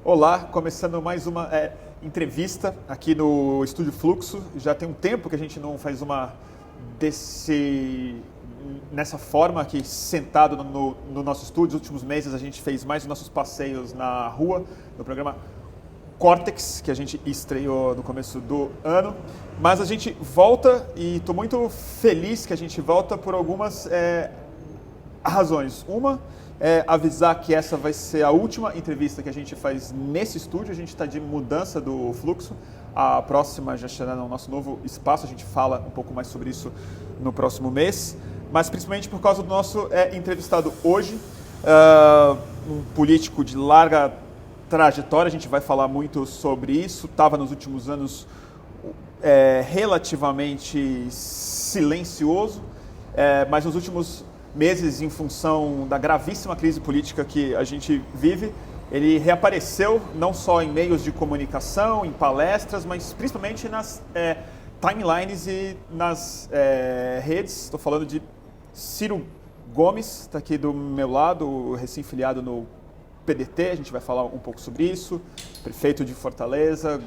Olá, começando mais uma entrevista aqui no Estúdio Fluxo. Já tem um tempo que a gente não faz uma nessa forma aqui, sentado no nosso estúdio. Nos últimos meses a gente fez mais os nossos passeios na rua, no programa Cortex, que a gente estreou no começo do ano. Mas a gente volta e estou muito feliz que a gente volta por algumas razões. Uma é avisar que essa vai ser a última entrevista que a gente faz nesse estúdio. A gente está de mudança do fluxo. A próxima já será no nosso novo espaço. A gente fala um pouco mais sobre isso no próximo mês. Mas principalmente por causa do nosso entrevistado hoje, um político de larga trajetória. A gente vai falar muito sobre isso. Estava nos últimos anos relativamente silencioso, mas nos últimos meses, em função da gravíssima crise política que a gente vive, ele reapareceu não só em meios de comunicação, em palestras, mas principalmente nas timelines e nas redes. Estou falando de Ciro Gomes, está aqui do meu lado, recém-filiado no PDT, a gente vai falar um pouco sobre isso, prefeito de Fortaleza,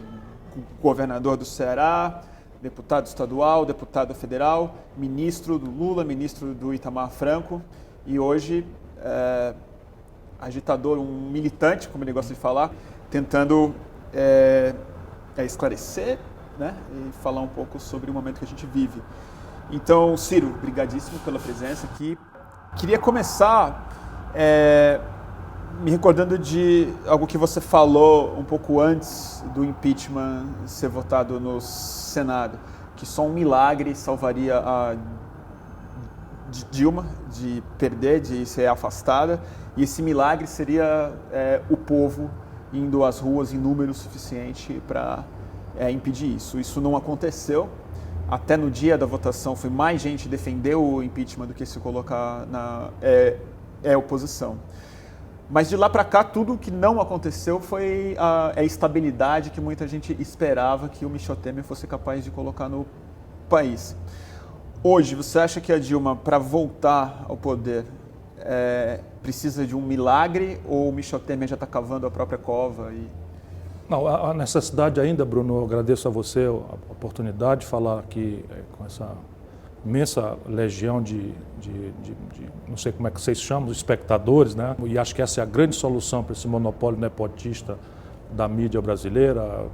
governador do Ceará, deputado estadual, deputado federal, ministro do Lula, ministro do Itamar Franco e hoje agitador, um militante, como ele gosta de falar, tentando esclarecer, né, e falar um pouco sobre o momento que a gente vive. Então, Ciro, brigadíssimo pela presença aqui. Queria começar me recordando de algo que você falou um pouco antes do impeachment ser votado no Senado, que só um milagre salvaria a Dilma de perder, de ser afastada, e esse milagre seria o povo indo às ruas em número suficiente para impedir isso. Isso não aconteceu. Até no dia da votação foi mais gente defender o impeachment do que se colocar na oposição. Mas de lá para cá, tudo o que não aconteceu foi a estabilidade que muita gente esperava que o Michel Temer fosse capaz de colocar no país. Hoje, você acha que a Dilma, para voltar ao poder, precisa de um milagre ou o Michel Temer já está cavando a própria cova? Não, a necessidade ainda, Bruno, eu agradeço a você a oportunidade de falar aqui com essa imensa legião de não sei como é que vocês chamam, espectadores, né? E acho que essa é a grande solução para esse monopólio nepotista da mídia brasileira,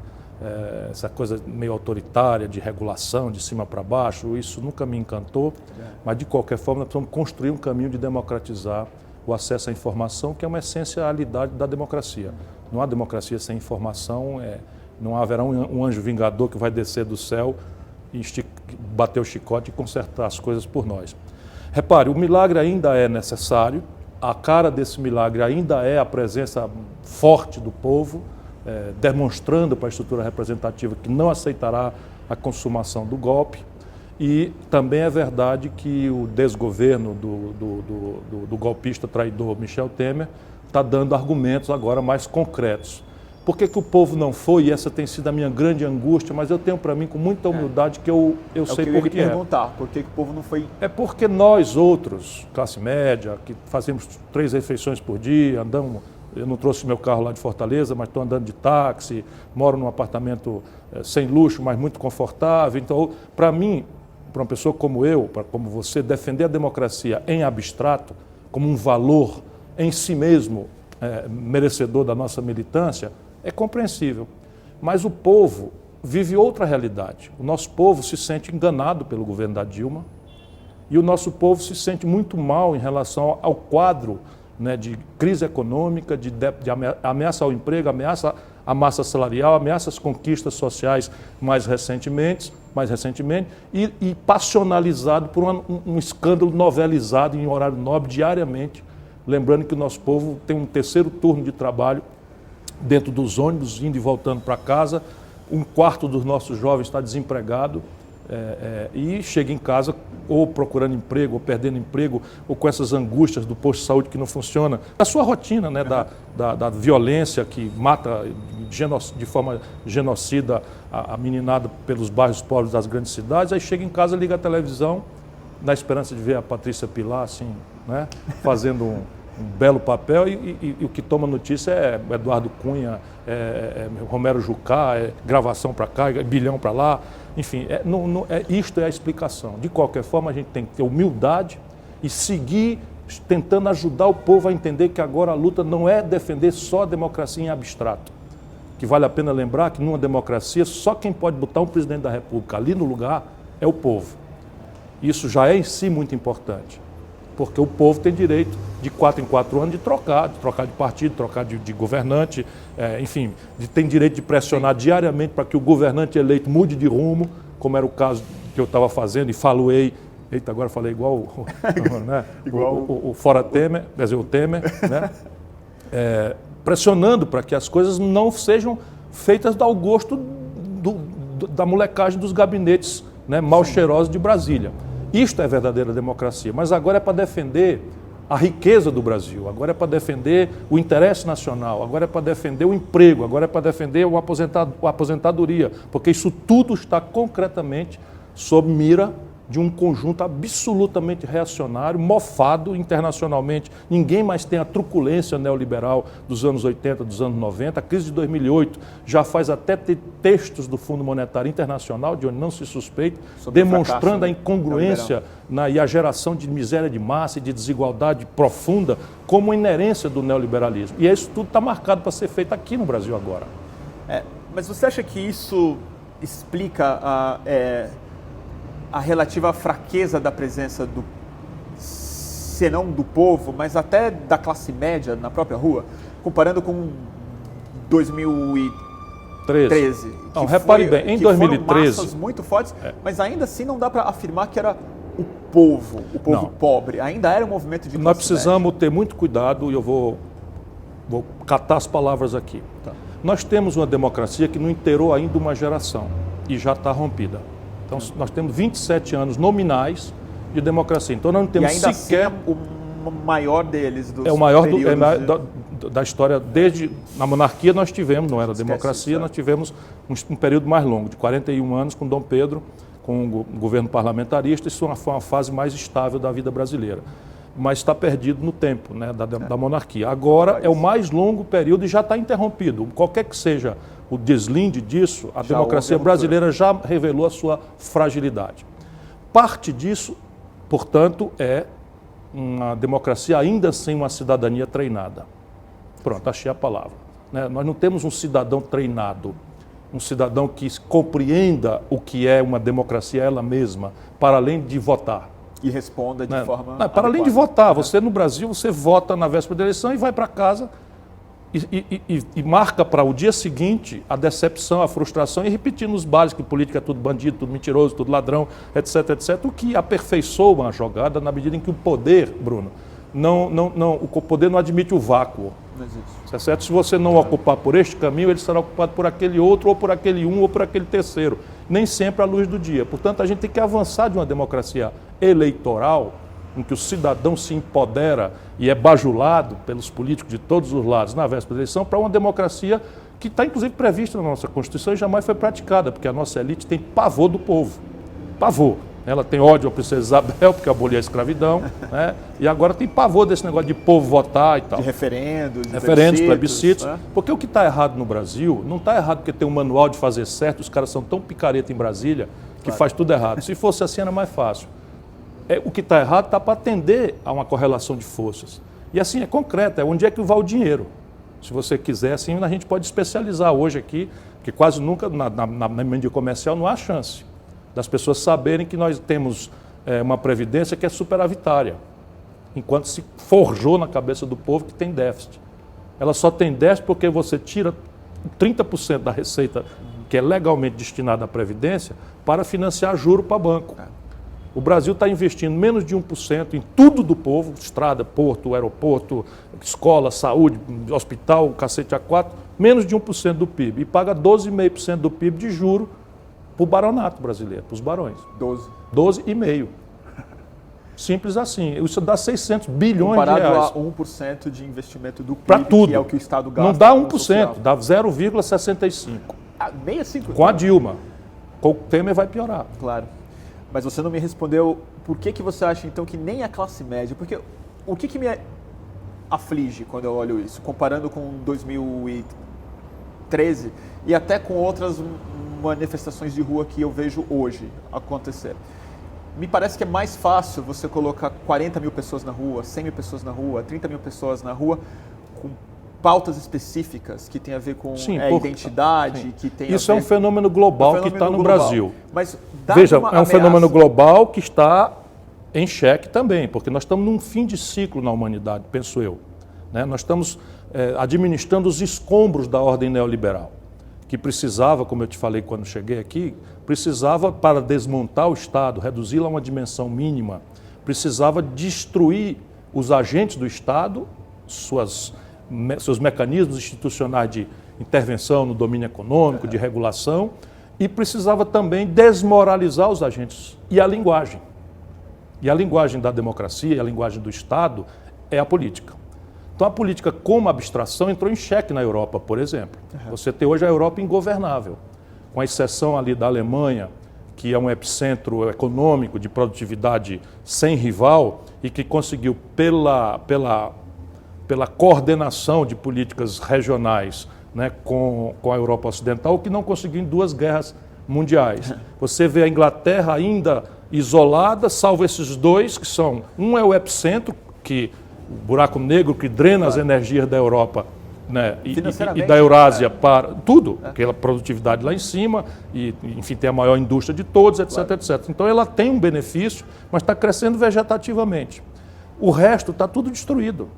essa coisa meio autoritária de regulação, de cima para baixo, isso nunca me encantou, mas de qualquer forma nós precisamos construir um caminho de democratizar o acesso à informação, que é uma essencialidade da democracia. Não há democracia sem informação, não haverá um anjo vingador que vai descer do céu e bater o chicote e consertar as coisas por nós. Repare, o milagre ainda é necessário, a cara desse milagre ainda é a presença forte do povo, demonstrando para a estrutura representativa que não aceitará a consumação do golpe, e também é verdade que o desgoverno do golpista traidor Michel Temer está dando argumentos agora mais concretos. Por que o povo não foi? E essa tem sido a minha grande angústia, mas eu tenho para mim com muita humildade que eu sei por que é. Perguntar, por que o povo não foi? É porque nós outros, classe média, que fazemos 3 refeições por dia, andamos, eu não trouxe meu carro lá de Fortaleza, mas estou andando de táxi, moro num apartamento sem luxo, mas muito confortável. Então, para mim, para uma pessoa como eu, como você, defender a democracia em abstrato, como um valor em si mesmo, merecedor da nossa militância, é compreensível, mas o povo vive outra realidade. O nosso povo se sente enganado pelo governo da Dilma e o nosso povo se sente muito mal em relação ao quadro, né, de crise econômica, de ameaça ao emprego, ameaça à massa salarial, ameaça às conquistas sociais mais recentemente e passionalizado por um escândalo novelizado em horário nobre diariamente. Lembrando que o nosso povo tem um 3º turno de trabalho dentro dos ônibus, indo e voltando para casa, 1/4 dos nossos jovens está desempregado e chega em casa ou procurando emprego, ou perdendo emprego, ou com essas angústias do posto de saúde que não funciona. A sua rotina, né, da violência que mata de forma genocida a meninada pelos bairros pobres das grandes cidades, aí chega em casa, liga a televisão, na esperança de ver a Patrícia Pilar, assim, né, fazendo um belo papel e o que toma notícia é Eduardo Cunha, Romero Jucá, gravação para cá, bilhão para lá. Enfim, isto é a explicação. De qualquer forma, a gente tem que ter humildade e seguir tentando ajudar o povo a entender que agora a luta não é defender só a democracia em abstrato. Que vale a pena lembrar que numa democracia só quem pode botar um presidente da República ali no lugar é o povo. Isso já é em si muito importante, porque o povo tem direito de 4 em 4 anos de trocar de partido, de trocar de governante, enfim, tem direito de pressionar diariamente para que o governante eleito mude de rumo, como era o caso que eu estava fazendo e faloei. Eita, agora falei igual, né? o Fora Temer, quer dizer, o Temer, né? Pressionando para que as coisas não sejam feitas ao gosto da molecagem dos gabinetes, né, mal cheirosos de Brasília. Isto é verdadeira democracia, mas agora é para defender a riqueza do Brasil, agora é para defender o interesse nacional, agora é para defender o emprego, agora é para defender a aposentadoria, porque isso tudo está concretamente sob mira de um conjunto absolutamente reacionário, mofado internacionalmente. Ninguém mais tem a truculência neoliberal dos anos 80, dos anos 90. A crise de 2008 já faz até ter textos do Fundo Monetário Internacional, de onde não se suspeita, demonstrando a incongruência e a geração de miséria de massa e de desigualdade profunda como inerência do neoliberalismo. E isso tudo está marcado para ser feito aqui no Brasil agora. Mas você acha que isso explica a relativa fraqueza da presença se não do povo, mas até da classe média na própria rua, comparando com 2013? Não, repare bem, em 2013... Foram massas muito fortes, mas ainda assim não dá para afirmar que era o povo pobre, ainda era um movimento de classe Nós precisamos ter muito cuidado, e eu vou catar as palavras aqui. Tá. Nós temos uma democracia que não inteirou ainda uma geração e já está rompida. Então, nós temos 27 anos nominais de democracia. Então, nós não temos ainda sequer... Assim, o maior deles dos o maior da história. Desde na monarquia nós tivemos, não era democracia, nós tivemos um período mais longo, de 41 anos com Dom Pedro, com o governo parlamentarista. Isso foi uma fase mais estável da vida brasileira. Mas está perdido no tempo, né, da monarquia. Agora é o mais longo período e já está interrompido. Qualquer que seja o deslinde disso, a democracia brasileira já revelou a sua fragilidade. Parte disso, portanto, é uma democracia ainda sem uma cidadania treinada. Pronto, achei a palavra. Né? Nós não temos um cidadão treinado, um cidadão que compreenda o que é uma democracia ela mesma, para além de votar. E responda de forma para além de votar, você no Brasil, você vota na véspera da eleição e vai para casa e marca para o dia seguinte a decepção, a frustração e repetir nos bares que política é tudo bandido, tudo mentiroso, tudo ladrão, etc, etc. O que aperfeiçoa uma jogada na medida em que o poder, Bruno, o poder não admite o vácuo. Não existe. Certo? Se você não ocupar por este caminho, ele será ocupado por aquele outro, ou por aquele ou por aquele terceiro. Nem sempre à luz do dia. Portanto, a gente tem que avançar de uma democracia eleitoral, em que o cidadão se empodera e é bajulado pelos políticos de todos os lados na véspera da eleição, para uma democracia que está inclusive prevista na nossa Constituição e jamais foi praticada, porque a nossa elite tem pavor do povo. Pavor. Ela tem ódio à princesa Isabel, porque aboliu a escravidão, né? E agora tem pavor desse negócio de povo votar e tal. De referendos, plebiscitos. Né? Porque o que está errado no Brasil, não está errado porque tem um manual de fazer certo, os caras são tão picareta em Brasília que faz tudo errado. Se fosse assim era mais fácil. O que está errado está para atender a uma correlação de forças. E assim, é concreto, é onde é que vai o dinheiro. Se você quiser, assim, a gente pode especializar hoje aqui, que quase nunca na mídia comercial não há chance das pessoas saberem que nós temos uma previdência que é superavitária, enquanto se forjou na cabeça do povo que tem déficit. Ela só tem déficit porque você tira 30% da receita que é legalmente destinada à previdência para financiar juro para banco. O Brasil está investindo menos de 1% em tudo do povo, estrada, porto, aeroporto, escola, saúde, hospital, cacete A4, menos de 1% do PIB, e paga 12,5% do PIB de juro para o baronato brasileiro, para os barões. 12,5%. Simples assim. Isso dá 600 bilhões de reais. Comparado a 1% de investimento do PIB, para tudo. Que é o que o Estado gasta. Não dá 1%, dá 0,65%. 65%? Com a Dilma. Com o Temer vai piorar. Claro. Mas você não me respondeu por que você acha, então, que nem a classe média... Porque o que me aflige quando eu olho isso, comparando com 2013 e até com outras manifestações de rua que eu vejo hoje acontecer. Me parece que é mais fácil você colocar 40 mil pessoas na rua, 100 mil pessoas na rua, 30 mil pessoas na rua, com pautas específicas que tem a ver com identidade, sim. Que tem isso a ver... é um fenômeno global que está no Brasil. Mas veja, é um fenômeno global que está em xeque também, porque nós estamos num fim de ciclo na humanidade, penso eu. Né? Nós estamos administrando os escombros da ordem neoliberal, que precisava, como eu te falei quando cheguei aqui, precisava, para desmontar o Estado, reduzi-lo a uma dimensão mínima, precisava destruir os agentes do Estado, seus mecanismos institucionais de intervenção no domínio econômico, de regulação, e precisava também desmoralizar os agentes e a linguagem. E a linguagem da democracia, a linguagem do Estado, é a política. Então a política como abstração entrou em xeque na Europa, por exemplo. Você tem hoje a Europa ingovernável, com a exceção ali da Alemanha, que é um epicentro econômico de produtividade sem rival e que conseguiu, pela coordenação de políticas regionais, né, com a Europa Ocidental, o que não conseguiu em 2 guerras mundiais. Você vê a Inglaterra ainda isolada, salvo esses 2, que são... Um é o epicentro, o buraco negro que drena as energias da Europa, né, e da Eurásia para tudo, aquela produtividade lá em cima, e enfim, tem a maior indústria de todos, etc, etc. Então ela tem um benefício, mas está crescendo vegetativamente. O resto está tudo destruído.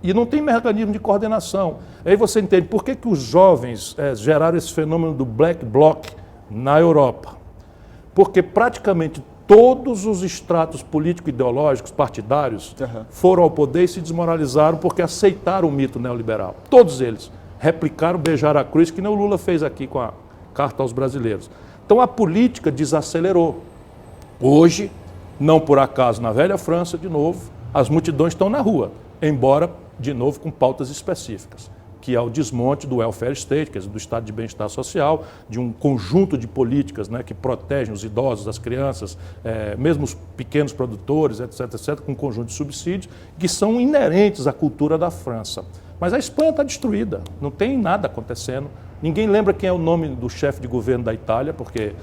E não tem mecanismo de coordenação. Aí você entende por que os jovens geraram esse fenômeno do Black Bloc na Europa. Porque praticamente todos os estratos político-ideológicos, partidários, foram ao poder e se desmoralizaram porque aceitaram o mito neoliberal. Todos eles replicaram, beijaram a cruz, que nem o Lula fez aqui com a Carta aos Brasileiros. Então a política desacelerou. Hoje, não por acaso, na velha França, de novo, as multidões estão na rua, embora, de novo, com pautas específicas, que é o desmonte do welfare state, quer dizer, do estado de bem-estar social, de um conjunto de políticas, né, que protegem os idosos, as crianças, mesmo os pequenos produtores, etc, etc, com um conjunto de subsídios, que são inerentes à cultura da França. Mas a Espanha está destruída, não tem nada acontecendo. Ninguém lembra quem é o nome do chefe de governo da Itália, porque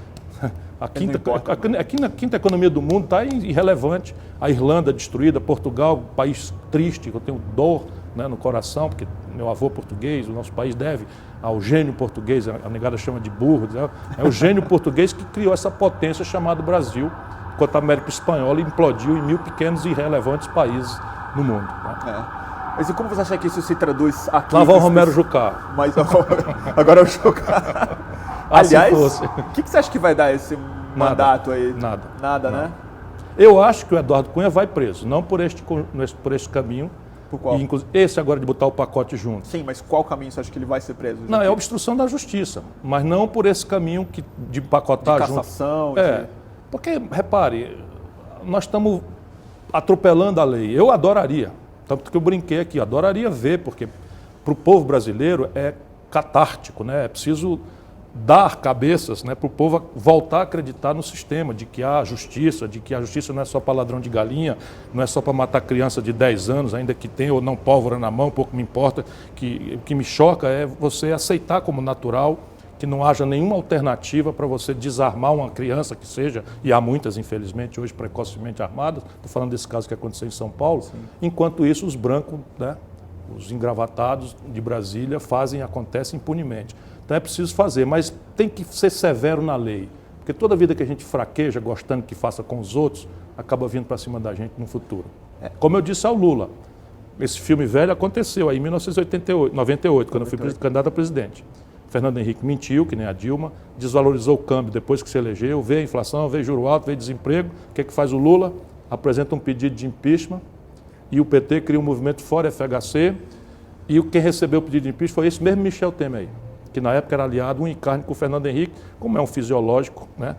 a quinta economia do mundo está irrelevante. A Irlanda destruída, Portugal, país triste, eu tenho dor, né, no coração, porque meu avô português, o nosso país deve ao gênio português, a negada chama de burro, é o gênio português que criou essa potência chamada Brasil, enquanto a América Espanhola implodiu em 1000 pequenos e irrelevantes países no mundo. Né? Mas e como você acha que isso se traduz aqui? Lá vai o Romero Jucá. Mas agora é o Jucá. Aliás, o que você acha que vai dar esse mandato aí? Nada, né? Eu acho que o Eduardo Cunha vai preso, não por este caminho. Por qual? Esse agora de botar o pacote junto. Sim, mas qual caminho você acha que ele vai ser preso? Não, é a obstrução da justiça, mas não por esse caminho de pacotar de cassação, junto. Porque, repare, nós estamos atropelando a lei. Eu adoraria, tanto que eu brinquei aqui, adoraria ver, porque para o povo brasileiro é catártico, né? É preciso dar cabeças, né, para o povo voltar a acreditar no sistema, de que há justiça, de que a justiça não é só para ladrão de galinha, não é só para matar criança de 10 anos, ainda que tenha ou não pólvora na mão, pouco me importa. O que me choca é você aceitar como natural que não haja nenhuma alternativa para você desarmar uma criança que seja, e há muitas, infelizmente, hoje precocemente armadas, estou falando desse caso que aconteceu em São Paulo. Sim. Enquanto isso, os brancos, né, os engravatados de Brasília acontecem impunemente. Então é preciso fazer, mas tem que ser severo na lei, porque toda vida que a gente fraqueja, gostando que faça com os outros, acaba vindo para cima da gente no futuro. Como eu disse ao Lula, esse filme velho aconteceu aí em 1998, quando eu fui candidato a presidente. Fernando Henrique mentiu, que nem a Dilma, desvalorizou o câmbio depois que se elegeu, veio a inflação, veio juro alto, veio desemprego. O que faz o Lula? Apresenta um pedido de impeachment e o PT cria um movimento fora FHC, e quem recebeu o pedido de impeachment foi esse mesmo Michel Temer aí, que na época era aliado, um encarne com o Fernando Henrique, como é um fisiológico, né,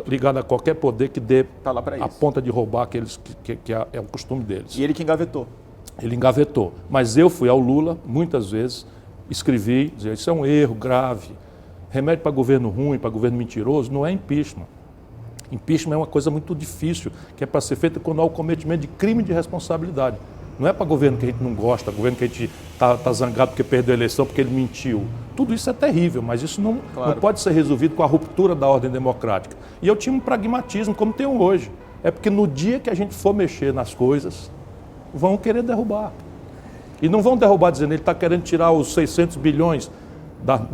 ligado a qualquer poder que dê a ponta de roubar aqueles que é o costume deles. E ele que engavetou. Ele engavetou. Mas eu fui ao Lula, muitas vezes, escrevi, dizia, isso é um erro grave, remédio para governo ruim, para governo mentiroso, não é impeachment. Impeachment é uma coisa muito difícil, que é para ser feita quando há o cometimento de crime de responsabilidade. Não é para governo que a gente não gosta, governo que a gente está zangado porque perdeu a eleição, porque ele mentiu. Tudo isso é terrível, mas isso não pode ser resolvido com a ruptura da ordem democrática. E eu tinha um pragmatismo como tenho hoje. É porque no dia que a gente for mexer nas coisas, vão querer derrubar. E não vão derrubar dizendo que ele está querendo tirar os 600 bilhões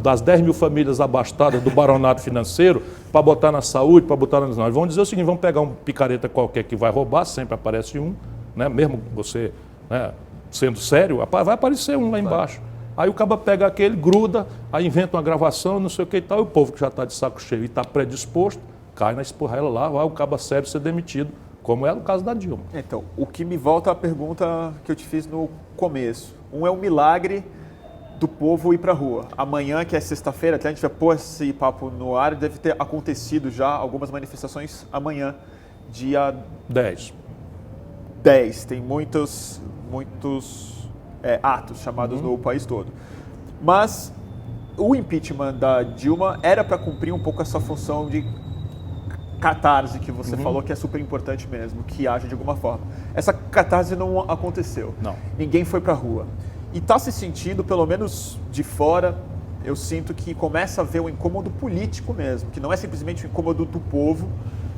das 10 mil famílias abastadas do baronato financeiro para botar na saúde, para botar nas... Não, eles vão dizer o seguinte, vão pegar um picareta qualquer que vai roubar, sempre aparece um, né? Mesmo você, né, sendo sério, vai aparecer um lá embaixo. Aí o cara pega aquele, gruda, aí inventa uma gravação, não sei o que e tal, e o povo que já está de saco cheio e está predisposto, cai na esporrela lá, vai o cabo sério ser demitido, como é o caso da Dilma. Então, o que me volta à pergunta que eu te fiz no começo. Um é o milagre do povo ir para a rua. Amanhã, que é sexta-feira, até a gente vai pôr esse papo no ar, deve ter acontecido já algumas manifestações amanhã, dia 10. Tem muitos atos chamados no país todo. Mas o impeachment da Dilma era para cumprir um pouco essa função de catarse que você falou, que é super importante mesmo, que haja de alguma forma. Essa catarse não aconteceu. Não. Ninguém foi para a rua. E está se sentindo, pelo menos de fora, eu sinto que começa a haver um incômodo político mesmo, que não é simplesmente o incômodo do povo,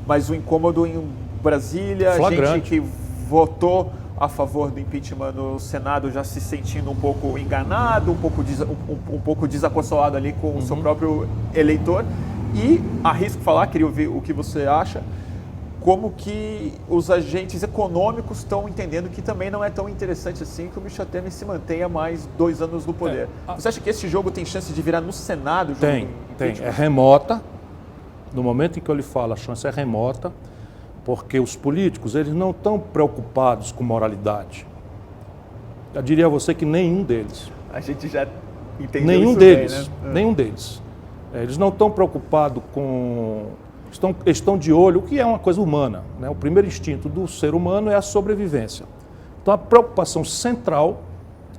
mas o incômodo em Brasília, flagrante. Gente que votou a favor do impeachment no Senado já se sentindo um pouco enganado, um pouco desacostumado ali com o seu próprio eleitor. E arrisco falar, queria ouvir o que você acha, como que os agentes econômicos estão entendendo que também não é tão interessante assim que o Michel Temer se mantenha mais 2 anos no poder. Você acha que esse jogo tem chance de virar no Senado? Tem. É remota. No momento em que eu lhe falo, a chance é remota, porque os políticos eles não estão preocupados com moralidade. Eu diria a você que nenhum deles. A gente já entendeu nenhum isso deles, bem, né? Nenhum deles. Eles não estão preocupados com... Estão de olho, o que é uma coisa humana, né? O primeiro instinto do ser humano é a sobrevivência. Então a preocupação central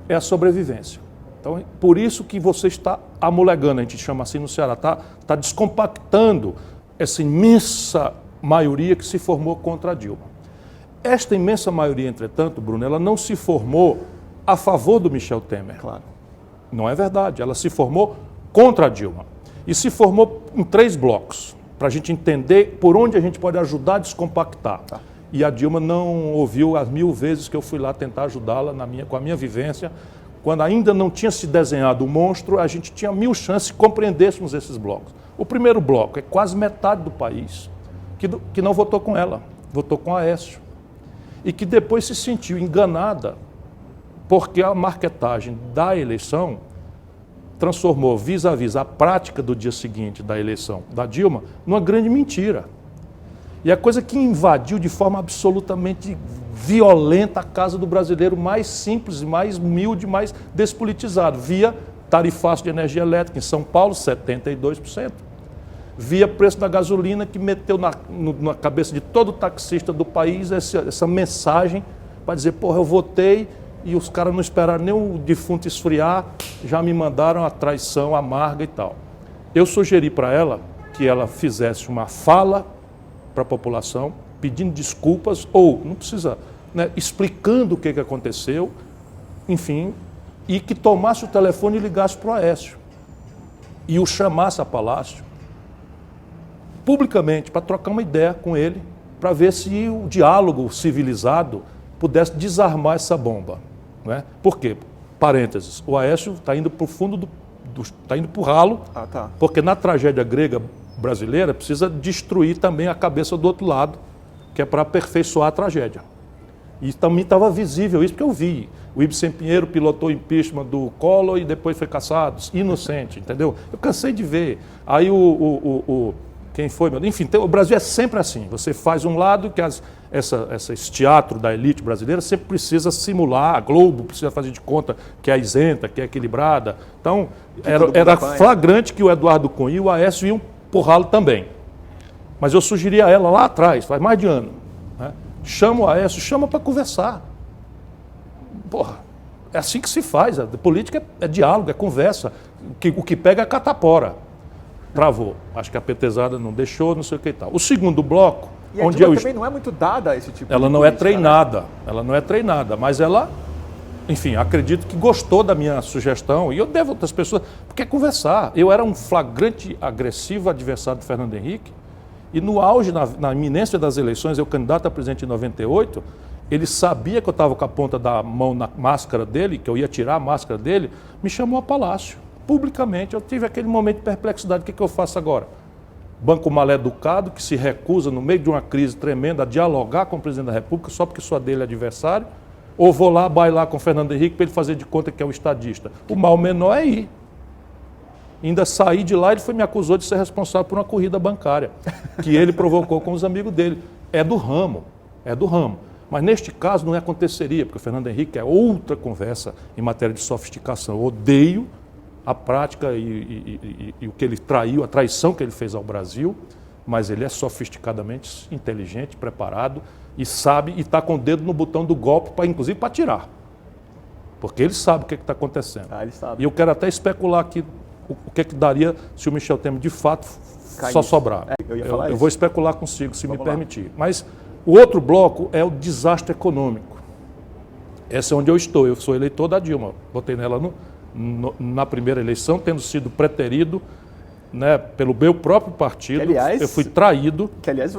é a sobrevivência. Então, por isso que você está amolegando, a gente chama assim no Ceará, está descompactando essa imensa maioria que se formou contra a Dilma. Esta imensa maioria, entretanto, Bruno, ela não se formou a favor do Michel Temer. Claro. Não é verdade, ela se formou contra a Dilma. E se formou em 3 blocos, para a gente entender por onde a gente pode ajudar a descompactar. Tá. E a Dilma não ouviu as 1000 vezes que eu fui lá tentar ajudá-la com a minha vivência. Quando ainda não tinha se desenhado o monstro, a gente tinha 1000 chances de compreendêssemos esses blocos. O primeiro bloco é quase metade do país que não votou com ela, votou com a Aécio. E que depois se sentiu enganada porque a marketagem da eleição transformou vis-à-vis a prática do dia seguinte da eleição da Dilma numa grande mentira. E a coisa que invadiu de forma absolutamente violenta a casa do brasileiro mais simples, mais humilde, mais despolitizado, via tarifaço de energia elétrica em São Paulo, 72%. Via preço da gasolina que meteu na cabeça de todo taxista do país essa mensagem para dizer, porra, eu votei e os caras não esperaram nem o defunto esfriar, já me mandaram a traição amarga e tal. Eu sugeri para ela que ela fizesse uma fala para a população, pedindo desculpas, ou, não precisa, né, explicando o que aconteceu, enfim, e que tomasse o telefone e ligasse para o Aécio. E o chamasse a Palácio, publicamente, para trocar uma ideia com ele, para ver se o diálogo civilizado pudesse desarmar essa bomba. Não é? Por quê? Parênteses, o Aécio está indo para o fundo está indo para o ralo, porque na tragédia grega brasileira precisa destruir também a cabeça do outro lado, que é para aperfeiçoar a tragédia. E também estava visível isso, porque eu vi. O Ibsen Pinheiro pilotou o impeachment do Collor e depois foi caçado, inocente, entendeu? Eu cansei de ver. Aí quem foi? Enfim, o Brasil é sempre assim. Você faz um lado que esse teatro da elite brasileira sempre precisa simular, a Globo precisa fazer de conta que é isenta, que é equilibrada. Então, era flagrante que o Eduardo Cunha e o Aécio iam porrá-lo também. Mas eu sugeri a ela lá atrás, faz mais de ano, né? Chama o Aécio, chama para conversar. Porra, é assim que se faz. A política é diálogo, é conversa. O que pega é catapora. Travou. Acho que a petezada não deixou, não sei o que e tal. O segundo bloco, e onde a Dilma também não é muito dada a esse tipo de política, não é treinada, né? Ela não é treinada, mas ela enfim, acredito que gostou da minha sugestão, e eu devo a outras pessoas, porque é conversar. Eu era um flagrante, agressivo adversário do Fernando Henrique, e no auge, na iminência das eleições, eu candidato a presidente em 98, ele sabia que eu estava com a ponta da mão na máscara dele, que eu ia tirar a máscara dele, me chamou a palácio, publicamente. Eu tive aquele momento de perplexidade, o que eu faço agora? Banco mal educado, que se recusa, no meio de uma crise tremenda, a dialogar com o presidente da República, só porque sou dele adversário, ou vou lá bailar com o Fernando Henrique para ele fazer de conta que é o estadista. O mal menor é ir. Ainda saí de lá, ele me acusou de ser responsável por uma corrida bancária, que ele provocou com os amigos dele. É do ramo, é do ramo. Mas neste caso não aconteceria, porque o Fernando Henrique é outra conversa em matéria de sofisticação. Eu odeio a prática e o que ele traiu, a traição que ele fez ao Brasil, mas ele é sofisticadamente inteligente, preparado e sabe, e está com o dedo no botão do golpe, inclusive para tirar. Porque ele sabe o que está acontecendo. Ele sabe. E eu quero até especular aqui o que daria se o Michel Temer de fato só sobrar. Eu vou especular consigo, se Vamos me permitir. Lá. Mas o outro bloco é o desastre econômico. Esse é onde eu estou. Eu sou eleitor da Dilma. Votei nela na primeira eleição, tendo sido preterido, né, pelo meu próprio partido. Aliás, eu fui traído. Que, aliás,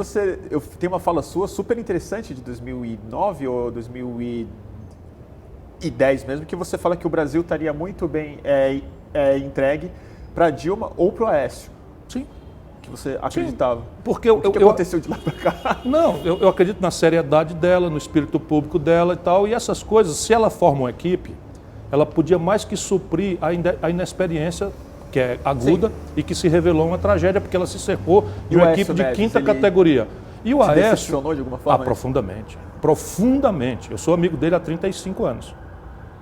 eu tenho uma fala sua super interessante de 2009 ou 2010 mesmo, que você fala que o Brasil estaria muito bem entregue para Dilma ou para o Aécio. Sim. Que você acreditava. Sim, porque o que aconteceu de lá para cá? Não, eu acredito na seriedade dela, no espírito público dela e tal, e essas coisas, se ela forma uma equipe, ela podia mais que suprir a inexperiência, que é aguda, Sim. e que se revelou uma tragédia, porque ela se cercou de uma equipe de quinta categoria. E o Aécio... decepcionou de alguma forma? Profundamente. Profundamente. Eu sou amigo dele há 35 anos.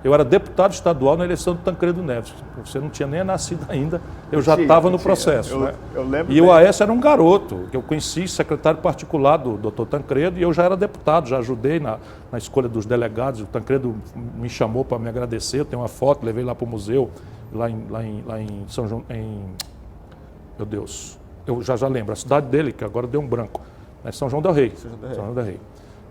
Eu era deputado estadual na eleição do Tancredo Neves. Você não tinha nem nascido ainda, eu já estava no processo. Eu lembro e o Aécio era um garoto, que eu conheci, secretário particular do doutor Tancredo, e eu já era deputado, já ajudei na escolha dos delegados. O Tancredo me chamou para me agradecer, eu tenho uma foto, levei lá para o museu, lá em São João, meu Deus, eu já lembro, a cidade dele, que agora deu um branco, é São João del Rei. São João del Rei.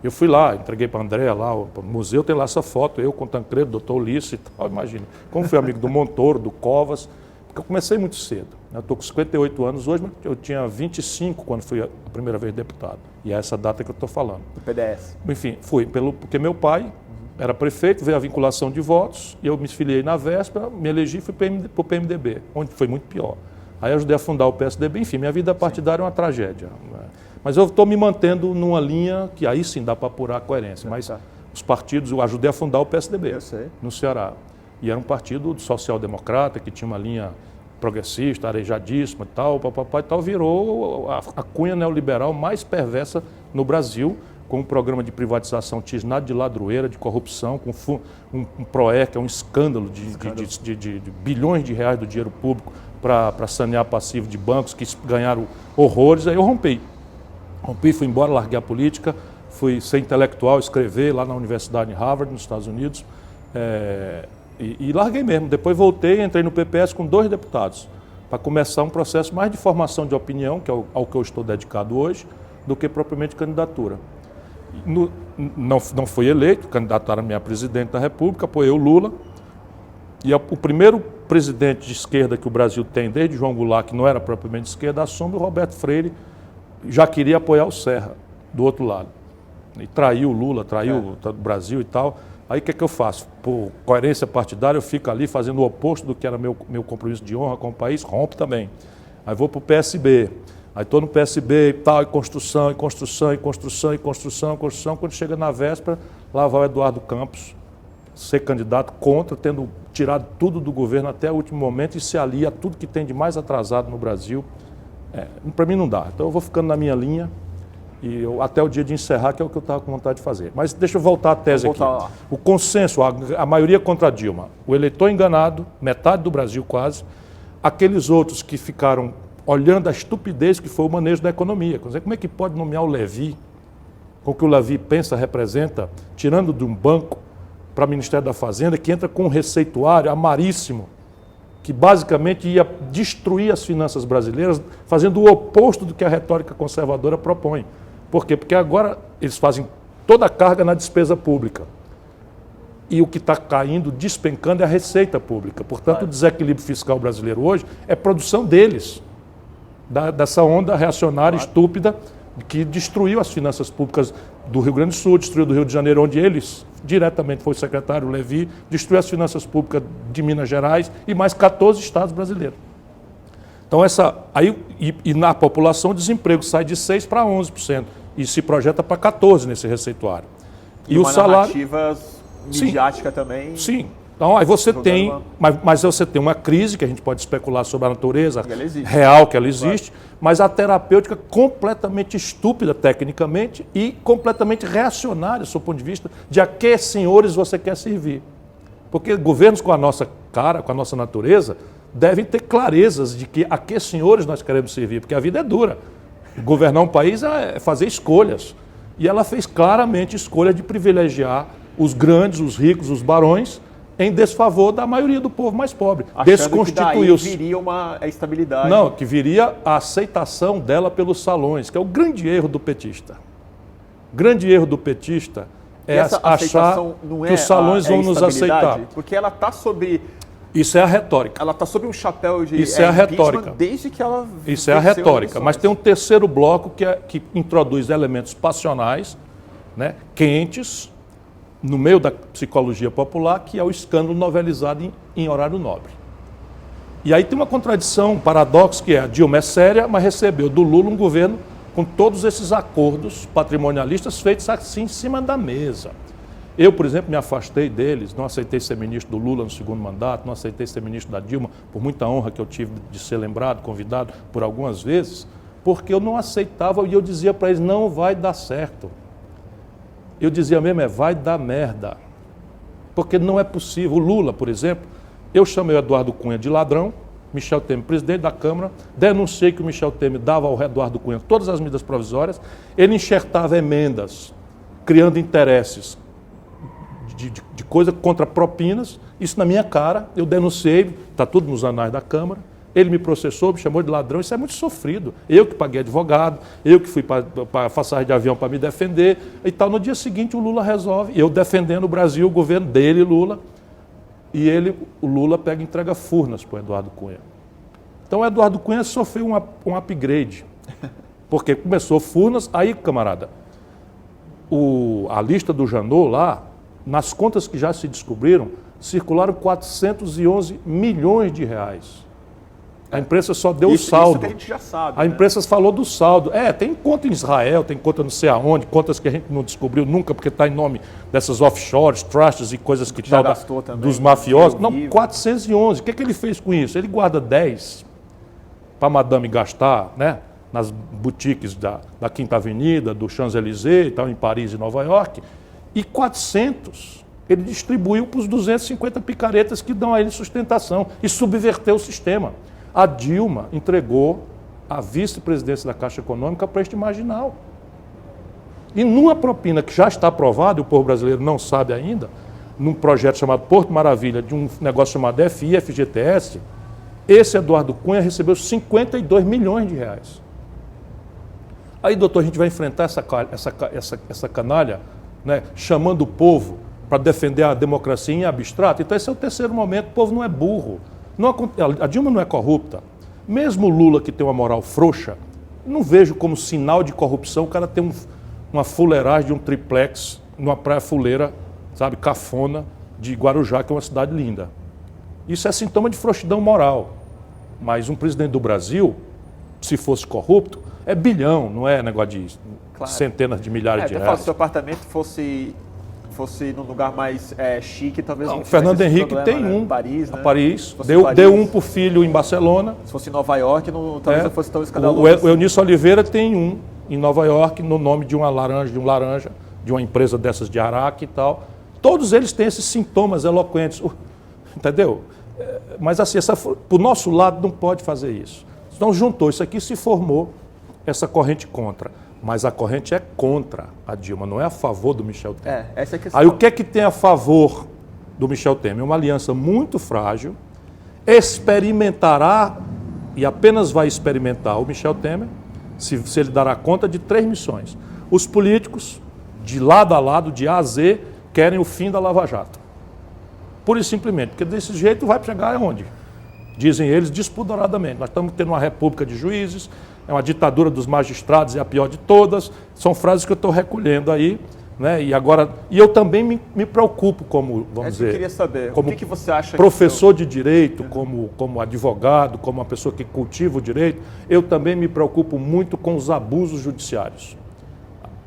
Eu fui lá, entreguei para a Andréa lá, o museu tem lá essa foto, eu com o Tancredo, doutor Ulisses e tal, imagina. Como fui amigo do Montoro, do Covas, porque eu comecei muito cedo. Eu estou com 58 anos hoje, mas eu tinha 25 quando fui a primeira vez deputado. E é essa data que eu estou falando. Do PDS. Enfim, fui, porque meu pai era prefeito, veio a vinculação de votos, e eu me filiei na véspera, me elegi e fui para o PMDB, onde foi muito pior. Aí eu ajudei a fundar o PSDB, enfim, minha vida partidária é uma tragédia. Mas eu estou me mantendo numa linha que aí sim dá para apurar a coerência. Mas os partidos, eu ajudei a fundar o PSDB no Ceará. E era um partido social-democrata, que tinha uma linha progressista, arejadíssima e tal, virou a cunha neoliberal mais perversa no Brasil, com um programa de privatização tisnado de ladroeira, de corrupção, com um PROER, que é um escândalo de bilhões de reais do dinheiro público para sanear passivo de bancos que ganharam horrores. Aí eu rompi, fui embora, larguei a política, fui ser intelectual, escrever lá na Universidade de Harvard, nos Estados Unidos, e larguei mesmo. Depois voltei e entrei no PPS com 2 deputados, para começar um processo mais de formação de opinião, que é ao que eu estou dedicado hoje, do que propriamente candidatura. Não fui eleito, candidataram-me a presidente da República, apoiei o Lula, e o primeiro presidente de esquerda que o Brasil tem, desde João Goulart, que não era propriamente de esquerda, a sombra, o Roberto Freire, já queria apoiar o Serra, do outro lado. E traiu o Lula, traiu o Brasil e tal. Aí o que eu faço? Por coerência partidária, eu fico ali fazendo o oposto do que era meu compromisso de honra com o país, rompo também. Aí vou para o PSB. Aí estou no PSB e tal, e construção. Quando chega na véspera, lá vai o Eduardo Campos ser candidato contra, tendo tirado tudo do governo até o último momento e se alia a tudo que tem de mais atrasado no Brasil. Para mim não dá. Então eu vou ficando na minha linha e até o dia de encerrar, que é o que eu estava com vontade de fazer. Mas deixa eu voltar à tese aqui. O consenso, a maioria contra a Dilma. O eleitor enganado, metade do Brasil quase. Aqueles outros que ficaram olhando a estupidez que foi o manejo da economia. Como é que pode nomear o Levi, com o que o Levi pensa, representa, tirando de um banco para o Ministério da Fazenda, que entra com um receituário amaríssimo, que basicamente ia destruir as finanças brasileiras, fazendo o oposto do que a retórica conservadora propõe. Por quê? Porque agora eles fazem toda a carga na despesa pública. E o que está caindo, despencando, é a receita pública. Portanto, o desequilíbrio fiscal brasileiro hoje é produção deles, dessa onda reacionária estúpida que destruiu as finanças públicas do Rio Grande do Sul, destruiu do Rio de Janeiro, onde eles, diretamente foi o secretário Levi, destruiu as finanças públicas de Minas Gerais e mais 14 estados brasileiros. Então, e na população o desemprego sai de 6% para 11% e se projeta para 14% nesse receituário. E o salário... midiática também. Sim. Então, aí você tem, mas você tem uma crise que a gente pode especular sobre a natureza real que ela existe, mas a terapêutica completamente estúpida tecnicamente e completamente reacionária, do seu ponto de vista, de a que senhores você quer servir. Porque governos com a nossa cara, com a nossa natureza, devem ter clarezas de que a que senhores nós queremos servir, porque a vida é dura. Governar um país é fazer escolhas. E ela fez claramente escolha de privilegiar os grandes, os ricos, os barões, em desfavor da maioria do povo mais pobre. Desconstituiu-se. Que daí viria uma estabilidade. Não, que viria a aceitação dela pelos salões, que é o grande erro do petista. O grande erro do petista é achar que os salões vão nos aceitar. Porque ela está sob... Isso é a retórica. Ela está sob um chapéu de Isso é a retórica. Desde que ela Isso é a retórica. Mas tem um terceiro bloco que introduz elementos passionais, né, quentes, no meio da psicologia popular, que é o escândalo novelizado em horário nobre. E aí tem uma contradição, um paradoxo, que é a Dilma é séria, mas recebeu do Lula um governo com todos esses acordos patrimonialistas feitos assim em cima da mesa. Eu, por exemplo, me afastei deles, não aceitei ser ministro do Lula no segundo mandato, não aceitei ser ministro da Dilma, por muita honra que eu tive de ser lembrado, convidado por algumas vezes, porque eu não aceitava e eu dizia para eles, não vai dar certo. Eu dizia mesmo, vai dar merda. Porque não é possível. O Lula, por exemplo, eu chamei o Eduardo Cunha de ladrão, Michel Temer, presidente da Câmara, denunciei que o Michel Temer dava ao Eduardo Cunha todas as medidas provisórias, ele enxertava emendas, criando interesses de coisa contra propinas, isso na minha cara, eu denunciei, está tudo nos anais da Câmara, ele me processou, me chamou de ladrão, isso é muito sofrido. Eu que paguei advogado, eu que fui para passagem de avião para me defender e tal. No dia seguinte o Lula resolve, eu defendendo o Brasil, o governo dele, Lula, e o Lula pega e entrega Furnas para o Eduardo Cunha. Então o Eduardo Cunha sofreu um upgrade, porque começou Furnas, aí, camarada, a lista do Janot lá, nas contas que já se descobriram, circularam 411 milhões de reais. A imprensa só deu o saldo. Isso que a gente já sabe. A imprensa falou do saldo. Tem conta em Israel, tem conta não sei aonde, contas que a gente não descobriu nunca, porque está em nome dessas offshores, trusts e coisas que tal dos mafiosos. Não, 411. O que ele fez com isso? Ele guarda 10 para a madame gastar, né? Nas boutiques da Quinta Avenida, do Champs-Élysées, em Paris e Nova York, e 400 ele distribuiu para os 250 picaretas que dão a ele sustentação e subverteu o sistema. A Dilma entregou a vice-presidência da Caixa Econômica para este marginal. E numa propina que já está aprovada, e o povo brasileiro não sabe ainda, num projeto chamado Porto Maravilha, de um negócio chamado FGTS, esse Eduardo Cunha recebeu 52 milhões de reais. Aí, doutor, a gente vai enfrentar essa canalha, né, chamando o povo para defender a democracia em abstrato. Então esse é o terceiro momento, o povo não é burro. A Dilma não é corrupta. Mesmo o Lula, que tem uma moral frouxa, não vejo como sinal de corrupção o cara ter uma fuleiragem de um triplex numa praia fuleira, sabe, cafona, de Guarujá, que é uma cidade linda. Isso é sintoma de frouxidão moral. Mas um presidente do Brasil, se fosse corrupto, é bilhão, não é negócio de centenas de milhares de reais. Se o seu apartamento fosse num lugar mais chique, talvez não. O Fernando Henrique tem um. Paris, né? Paris. Deu um para o filho em Barcelona. Se fosse em Nova York, talvez não fosse tão escandaloso. O Eunício Oliveira tem um em Nova York, no nome de uma laranja, de uma empresa dessas de Araque e tal. Todos eles têm esses sintomas eloquentes. Entendeu? Mas assim, por nosso lado não pode fazer isso. Então juntou isso aqui, se formou essa corrente contra. Mas a corrente é contra a Dilma, não é a favor do Michel Temer. Essa é a questão. Aí o que é que tem a favor do Michel Temer? Uma aliança muito frágil, experimentará, e apenas vai experimentar o Michel Temer, se ele dará conta de 3 missões. Os políticos, de lado a lado, de A a Z, querem o fim da Lava Jato. pura e simplesmente, porque desse jeito vai chegar aonde? Dizem eles despudoradamente. Nós estamos tendo uma república de juízes, é uma ditadura dos magistrados, é a pior de todas. São frases que eu estou recolhendo aí, né? E eu também me preocupo como, vamos dizer, eu queria saber, como o que você acha professor de direito, como advogado, como uma pessoa que cultiva o direito, eu também me preocupo muito com os abusos judiciários.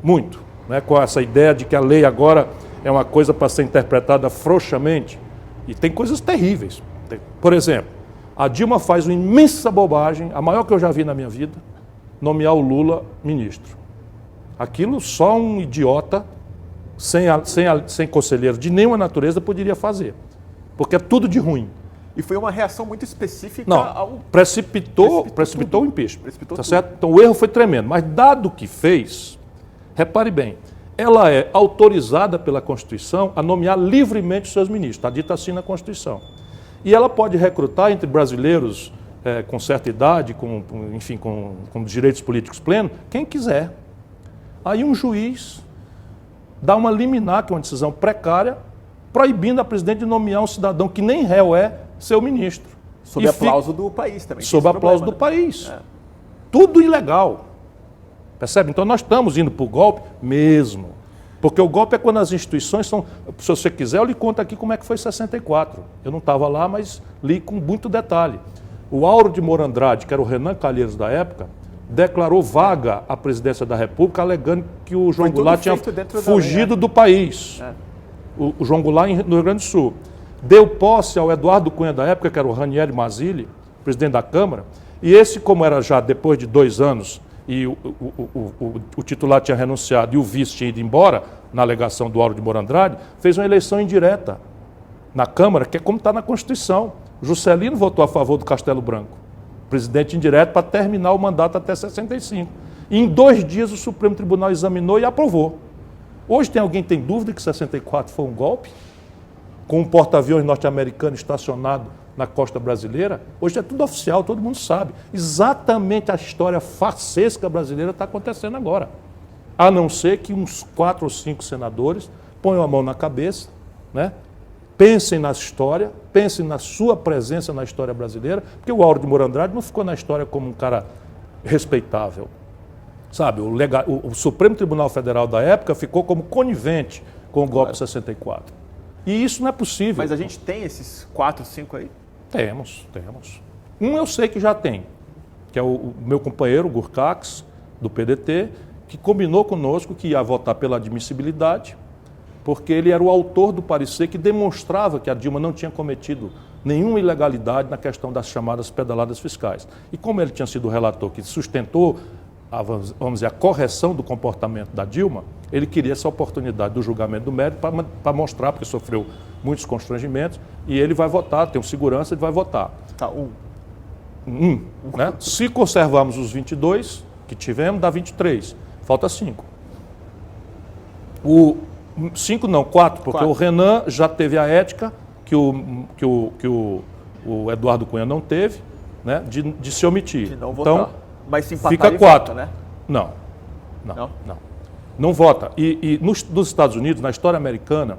Muito, né? Com essa ideia de que a lei agora é uma coisa para ser interpretada frouxamente. E tem coisas terríveis. Por exemplo, a Dilma faz uma imensa bobagem, a maior que eu já vi na minha vida, nomear o Lula ministro. Aquilo só um idiota, sem conselheiro de nenhuma natureza, poderia fazer. Porque é tudo de ruim. E foi uma reação muito específica Não, precipitou o impeachment. Precipitou tá tudo. certo? Então o erro foi tremendo. Mas dado o que fez, repare bem, ela é autorizada pela Constituição a nomear livremente os seus ministros. Está dito assim na Constituição. E ela pode recrutar entre brasileiros com certa idade, enfim, com direitos políticos plenos, quem quiser. Aí um juiz dá uma liminar, que é uma decisão precária, proibindo a presidente de nomear um cidadão que nem réu é seu ministro. Sob aplauso do país também. Sob aplauso do país. Tudo ilegal. Percebe? Então nós estamos indo para o golpe mesmo. Porque o golpe é quando as instituições são... Se você quiser, eu lhe conto aqui como é que foi 64. Eu não estava lá, mas li com muito detalhe. O Auro de Moura Andrade, que era o Renan Calheiros da época, declarou vaga à presidência da República, alegando que o João Goulart tinha fugido do país. O João Goulart no Rio Grande do Sul. Deu posse ao Eduardo Cunha da época, que era o Ranieri Mazzilli, presidente da Câmara, e esse, como era já depois de 2 anos, e o titular tinha renunciado e o vice tinha ido embora, na alegação do Auro de Moura Andrade, fez uma eleição indireta na Câmara, que é como está na Constituição. Juscelino votou a favor do Castelo Branco, presidente indireto, para terminar o mandato até 65. E em 2 dias o Supremo Tribunal examinou e aprovou. Hoje tem alguém que tem dúvida que 64 foi um golpe? Com um porta-aviões norte-americano estacionado na costa brasileira? Hoje é tudo oficial, todo mundo sabe. Exatamente a história farsesca brasileira está acontecendo agora. A não ser que uns 4 ou 5 senadores ponham a mão na cabeça, né? Pensem na história, pensem na sua presença na história brasileira, porque o Auro de Moura Andrade não ficou na história como um cara respeitável. Sabe, o Supremo Tribunal Federal da época ficou como conivente com o golpe de 64. E isso não é possível. Mas a gente tem esses 4, 5 aí? Temos. Um eu sei que já tem, que é o meu companheiro, o Gurcax, do PDT, que combinou conosco que ia votar pela admissibilidade, porque ele era o autor do parecer que demonstrava que a Dilma não tinha cometido nenhuma ilegalidade na questão das chamadas pedaladas fiscais. E como ele tinha sido o relator que sustentou vamos dizer, a correção do comportamento da Dilma, ele queria essa oportunidade do julgamento do mérito para mostrar, porque sofreu muitos constrangimentos, e ele vai votar, tem um segurança, ele vai votar. Tá, né? Se conservarmos os 22 que tivemos, dá 23. Falta 5. 5 não, 4, porque 4. O Renan já teve a ética que o Eduardo Cunha não teve, né, de se omitir. De não votar. Então, mas se empatar, fica 4, vota, né? Não vota. E nos Estados Unidos, na história americana,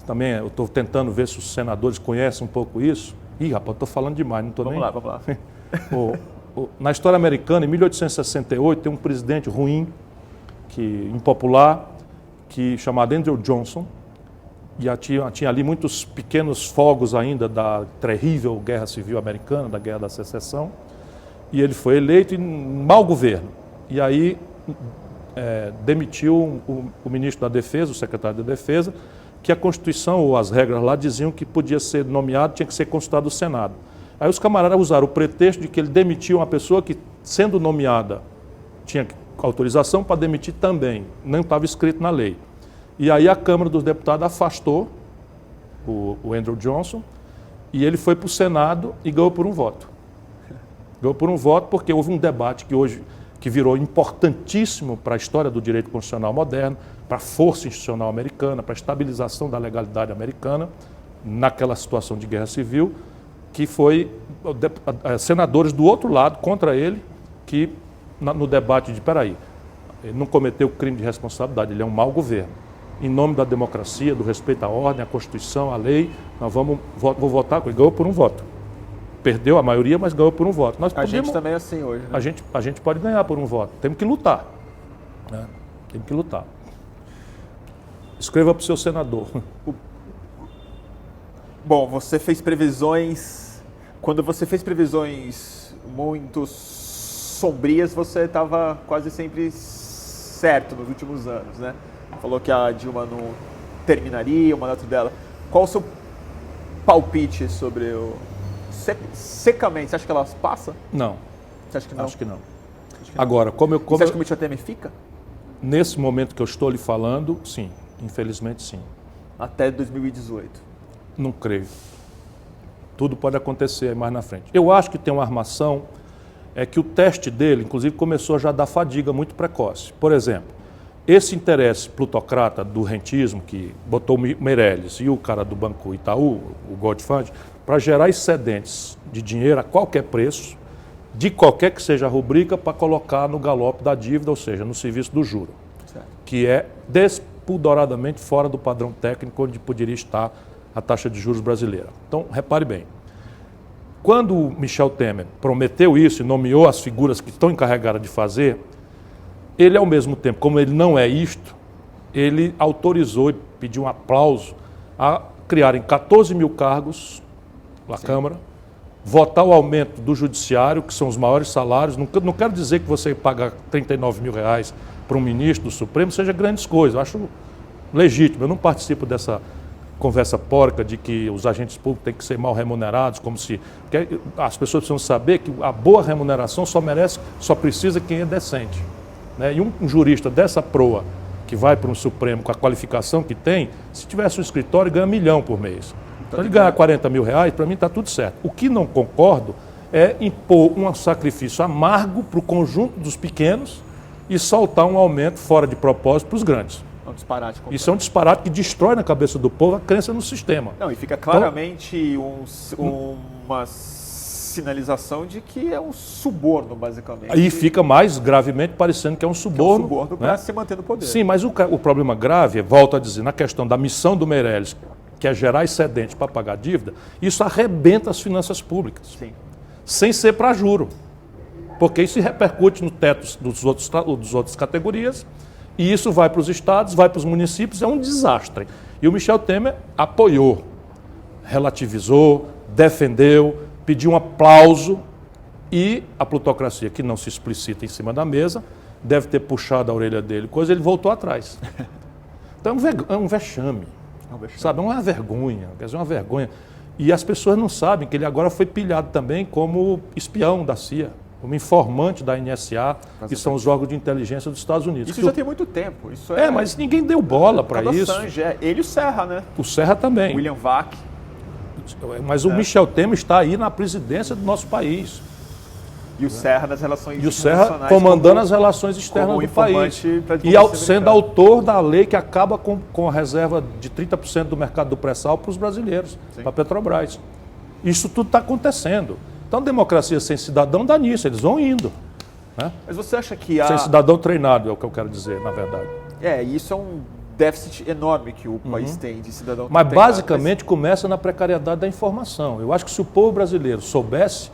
também eu estou tentando ver se os senadores conhecem um pouco isso. Ih, rapaz, estou falando demais, não estou nem... Vamos lá. Na história americana, em 1868, tem um presidente ruim, impopular, chamado Andrew Johnson, e tinha ali muitos pequenos fogos ainda da terrível Guerra Civil Americana, da Guerra da Secessão, e ele foi eleito em mau governo. E aí demitiu o ministro da Defesa, o secretário da Defesa, que a Constituição ou as regras lá diziam que podia ser nomeado, tinha que ser consultado o Senado. Aí os camaradas usaram o pretexto de que ele demitiu uma pessoa que, sendo nomeada, tinha autorização para demitir também, não estava escrito na lei. E aí a Câmara dos Deputados afastou o Andrew Johnson e ele foi para o Senado e ganhou por um voto. Ganhou por um voto porque houve um debate que virou importantíssimo para a história do direito constitucional moderno, para a força institucional americana, para a estabilização da legalidade americana, naquela situação de guerra civil, que foi senadores do outro lado, contra ele, que no debate de, ele não cometeu crime de responsabilidade, ele é um mau governo. em nome da democracia, do respeito à ordem, à Constituição, à lei, vou votar, ele ganhou por um voto. Perdeu a maioria, mas ganhou por um voto. A gente também é assim hoje. Né? A gente pode ganhar por um voto. Temos que lutar. Né? Temos que lutar. Escreva para o seu senador. Bom, você fez previsões... Quando você fez previsões muito sombrias, você estava quase sempre certo nos últimos anos, né? Falou que a Dilma não terminaria o mandato dela. Qual o seu palpite sobre o... Secamente, você acha que ela passa? Não. Você acha que não? Acho que não. Agora, como eu... Você acha que o Michel Temer fica? Nesse momento que eu estou lhe falando, sim. Infelizmente, sim. Até 2018? Não creio. Tudo pode acontecer mais na frente. Eu acho que tem uma armação, é que o teste dele, inclusive, começou a já dar fadiga muito precoce. Por exemplo, esse interesse plutocrata do rentismo, que botou o Meirelles e o cara do Banco Itaú, o Gold Fund, para gerar excedentes de dinheiro a qualquer preço, de qualquer que seja a rubrica, para colocar no galope da dívida, ou seja, no serviço do juro, certo, que é despudoradamente fora do padrão técnico onde poderia estar a taxa de juros brasileira. Então, repare bem, quando o Michel Temer prometeu isso e nomeou as figuras que estão encarregadas de fazer, ele, ao mesmo tempo, como ele não é isto, ele autorizou e pediu um aplauso a criarem 14 mil cargos na Câmara, votar o aumento do judiciário, que são os maiores salários. Não quero dizer que você pagar 39 mil reais para um ministro do Supremo seja grandes coisas, eu acho legítimo, eu não participo dessa conversa porca de que os agentes públicos têm que ser mal remunerados, como se... Porque as pessoas precisam saber que a boa remuneração só precisa quem é decente. Né? E um jurista dessa proa, que vai para um Supremo com a qualificação que tem, se tivesse um escritório, ganha 1 milhão por mês. Então ele ganhar 40 mil reais, para mim está tudo certo. O que não concordo é impor um sacrifício amargo para o conjunto dos pequenos e soltar um aumento fora de propósito para os grandes. É um disparate completo. Isso é um disparate que destrói na cabeça do povo a crença no sistema. Não, e fica claramente uma sinalização de que é um suborno, basicamente. Aí fica mais gravemente parecendo que é um suborno. Que é um suborno para se manter no poder. Sim, mas o problema grave, volto a dizer, na questão da missão do Meirelles, que é gerar excedente para pagar dívida, isso arrebenta as finanças públicas. Sim. Sem ser para juro. Porque isso repercute no teto dos outras categorias, e isso vai para os estados, vai para os municípios, é um desastre. E o Michel Temer apoiou, relativizou, defendeu, pediu um aplauso, e a plutocracia, que não se explicita em cima da mesa, deve ter puxado a orelha dele, ele voltou atrás. Então é um vexame. Sabe, é uma vergonha, quer dizer, uma vergonha. E as pessoas não sabem que ele agora foi pilhado também como espião da CIA, como informante da NSA, que são os órgãos de inteligência dos Estados Unidos. Isso já tem muito tempo. Isso mas ninguém deu bola para isso. Assange, ele e o Serra, né? O Serra também. William Vac. Mas o Michel Temer está aí na presidência do nosso país. E o Serra nas relações internacionais. E o Serra comandando as relações externas do país. E sendo autor da lei que acaba com a reserva de 30% do mercado do pré-sal para os brasileiros, para a Petrobras. Isso tudo está acontecendo. Então, democracia sem cidadão dá nisso, eles vão indo. Né? Mas você acha que sem cidadão treinado, é o que eu quero dizer, na verdade. Isso é um déficit enorme que o país tem de cidadão. Mas basicamente começa na precariedade da informação. Eu acho que se o povo brasileiro soubesse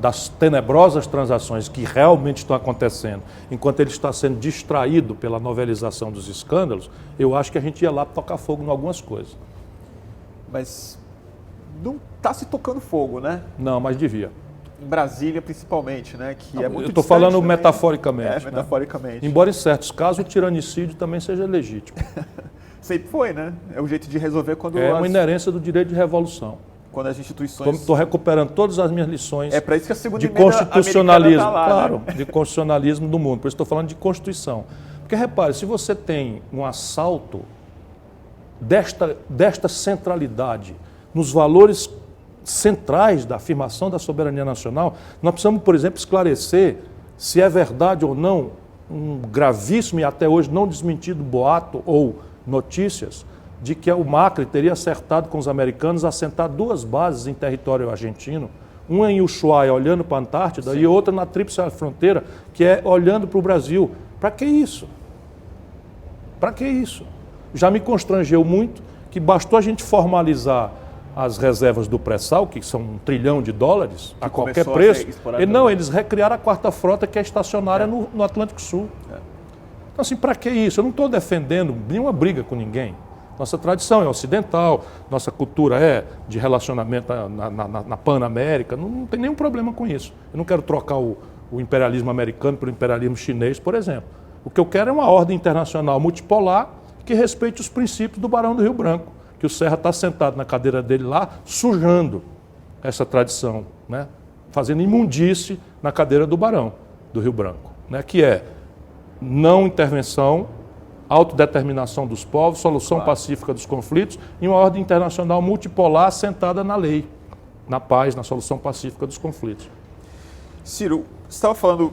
das tenebrosas transações que realmente estão acontecendo, enquanto ele está sendo distraído pela novelização dos escândalos, eu acho que a gente ia lá tocar fogo em algumas coisas. Mas não está se tocando fogo, né? Não, mas devia. Em Brasília, principalmente, né? Que é muito eu estou falando também, metaforicamente. Metaforicamente. Embora, em certos casos, o tiranicídio também seja legítimo. Sempre foi, né? É o jeito de resolver quando... É uma inerência do direito de revolução. Quando as instituições... Estou recuperando todas as minhas lições para isso que a segunda de constitucionalismo, tá lá, claro, né? de constitucionalismo do mundo. Por isso estou falando de Constituição. Porque, repare, se você tem um assalto desta centralidade nos valores centrais da afirmação da soberania nacional, nós precisamos, por exemplo, esclarecer se é verdade ou não um gravíssimo e até hoje não desmentido boato ou notícias de que o Macri teria acertado com os americanos a assentar 2 bases em território argentino, uma em Ushuaia, olhando para a Antártida, e outra na Tríplice Fronteira, que é olhando para o Brasil. Para que isso? Para que isso? já me constrangeu muito que bastou a gente formalizar as reservas do pré-sal, que são $1 trilhão a qualquer preço. Eles recriaram a quarta frota, que é estacionária no Atlântico Sul. Então, assim, para que isso? Eu não estou defendendo nenhuma briga com ninguém. Nossa tradição é ocidental, nossa cultura é de relacionamento na Pan-América, não tem nenhum problema com isso. Eu não quero trocar o imperialismo americano pelo imperialismo chinês, por exemplo. O que eu quero é uma ordem internacional multipolar que respeite os princípios do Barão do Rio Branco, que o Serra está sentado na cadeira dele lá, sujando essa tradição, né? Fazendo imundície na cadeira do Barão do Rio Branco, né? Que é não intervenção, autodeterminação dos povos, solução pacífica dos conflitos e uma ordem internacional multipolar assentada na lei, na paz, na solução pacífica dos conflitos. Ciro, você estava falando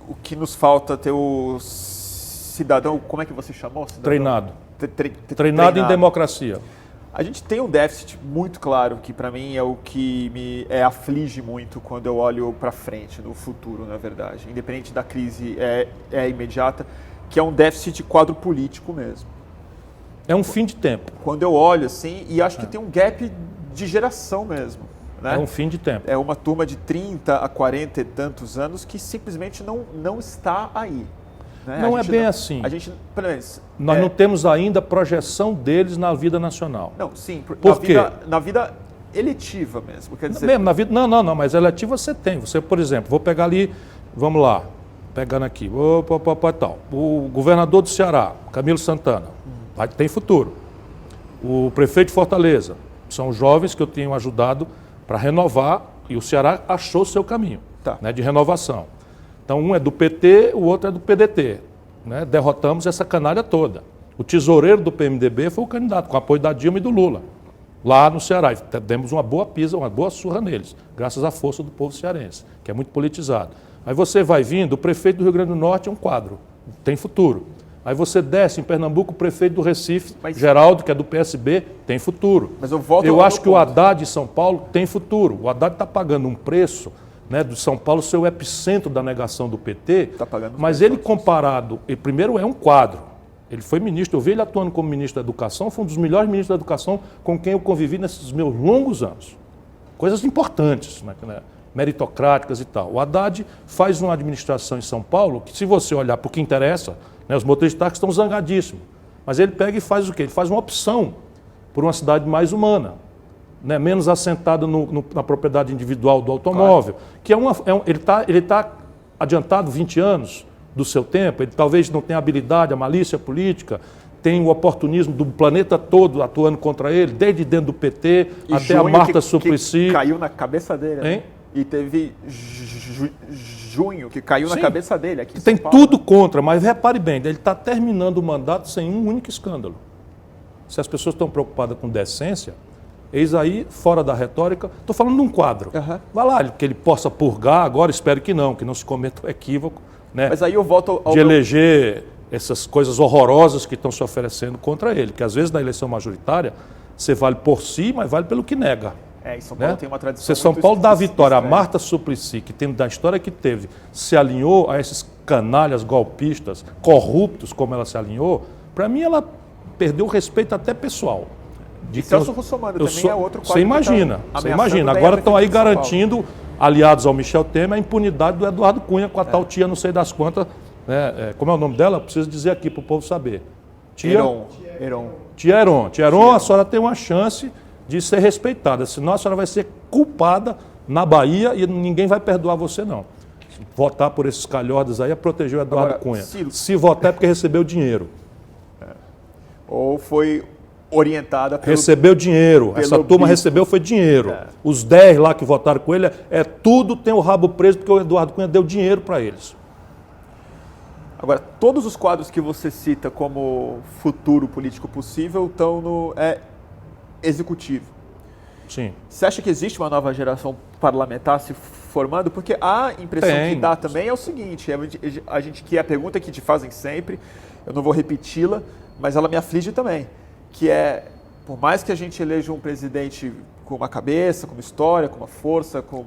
o que nos falta ter o cidadão, como é que você chamou? Cidadão? Treinado. Treinado em democracia. A gente tem um déficit muito claro, que para mim é o que me aflige muito quando eu olho para frente, no futuro, na verdade. Independente da crise imediata, que é um déficit de quadro político mesmo. É um fim de tempo. Quando eu olho assim, e acho que tem um gap de geração mesmo. Né? É um fim de tempo. É uma turma de 30 a 40 e tantos anos que simplesmente não está aí. Né? Não é bem assim. A gente, pelo menos, nós não temos ainda a projeção deles na vida nacional. Não, sim. Por quê? Na vida eletiva mesmo. Quer dizer... Mesmo na vida, não, mas eletiva você tem. Você, por exemplo, vou pegar ali, vamos lá, pegando aqui, tal. O governador do Ceará, Camilo Santana, tem futuro. O prefeito de Fortaleza, são jovens que eu tenho ajudado para renovar, e o Ceará achou seu caminho, né, de renovação. Então, um é do PT, o outro é do PDT. Né? Derrotamos essa canalha toda. O tesoureiro do PMDB foi o candidato, com apoio da Dilma e do Lula, lá no Ceará. E demos uma boa pisa, uma boa surra neles, graças à força do povo cearense, que é muito politizado. Aí você vai vindo, o prefeito do Rio Grande do Norte é um quadro, tem futuro. Aí você desce em Pernambuco, o prefeito do Recife, Geraldo, que é do PSB, tem futuro. Mas eu acho que o Haddad em São Paulo tem futuro. O Haddad está pagando um preço, né, do São Paulo ser o epicentro da negação do PT, mas ele comparado, ele primeiro é um quadro. Ele foi ministro, eu vi ele atuando como ministro da Educação, foi um dos melhores ministros da Educação com quem eu convivi nesses meus longos anos. Coisas importantes, né, meritocráticas e tal. O Haddad faz uma administração em São Paulo que, se você olhar para o que interessa, né, os motoristas de táxi estão zangadíssimos, mas ele pega e faz o quê? Ele faz uma opção por uma cidade mais humana, né, menos assentada na propriedade individual do automóvel, que ele está adiantado 20 anos do seu tempo, ele talvez não tenha habilidade, a malícia política, tem o oportunismo do planeta todo atuando contra ele, desde dentro do PT e até a Marta Suplicy. Que caiu na cabeça dele, né? E teve junho, que caiu na cabeça dele aqui. Tem tudo contra, mas repare bem, ele está terminando o mandato sem um único escândalo. Se as pessoas estão preocupadas com decência, eis aí, fora da retórica, estou falando de um quadro. Vai lá, que ele possa purgar, agora espero que não se cometa o equívoco, né, mas aí eu volto de eleger essas coisas horrorosas que estão se oferecendo contra ele, que às vezes na eleição majoritária você vale por si, mas vale pelo que nega. Em São Paulo tem uma tradição. Se São Paulo dá a vitória, a Marta Suplicy, que tem da história que teve, se alinhou a esses canalhas golpistas, corruptos como ela se alinhou, para mim ela perdeu o respeito até pessoal. E Celso Russomano também é outro quadro. Você imagina. Agora estão aí garantindo, aliados ao Michel Temer, a impunidade do Eduardo Cunha com a tal tia não sei das quantas. Né, como é o nome dela? Preciso dizer aqui para o povo saber. Tia Heron, a senhora tem uma chance de ser respeitada, senão a senhora vai ser culpada na Bahia e ninguém vai perdoar você, não. Votar por esses calhordas aí é proteger o Eduardo Cunha. Se votar é porque recebeu dinheiro. Ou foi orientada pelo... Recebeu dinheiro. Essa turma recebeu foi dinheiro. Os 10 lá que votaram com ele, tudo tem o rabo preso porque o Eduardo Cunha deu dinheiro para eles. Agora, todos os quadros que você cita como futuro político possível estão no executivo. Sim. Você acha que existe uma nova geração parlamentar se formando? Porque a impressão que dá também é o seguinte, que é a pergunta que te fazem sempre, eu não vou repeti-la, mas ela me aflige também, que é, por mais que a gente eleja um presidente com uma cabeça, com uma história, com uma força, com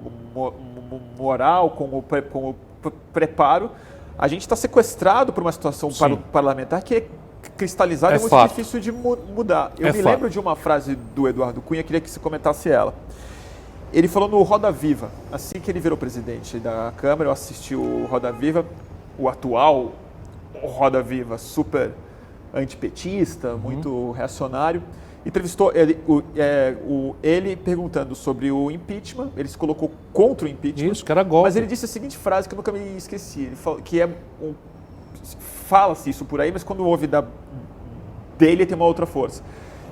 moral, com o preparo, a gente está sequestrado por uma situação parlamentar que é cristalizado, é muito fato. difícil de mudar. Eu me lembro de uma frase do Eduardo Cunha, queria que você comentasse ela. Ele falou no Roda Viva, assim que ele virou presidente da Câmara, eu assisti o Roda Viva, o atual Roda Viva, super antipetista, muito reacionário. Entrevistou ele perguntando sobre o impeachment, ele se colocou contra o impeachment. Isso, que era golpe. Mas ele disse a seguinte frase que eu nunca me esqueci, ele falou que fala-se isso por aí, mas quando ouve dele tem uma outra força,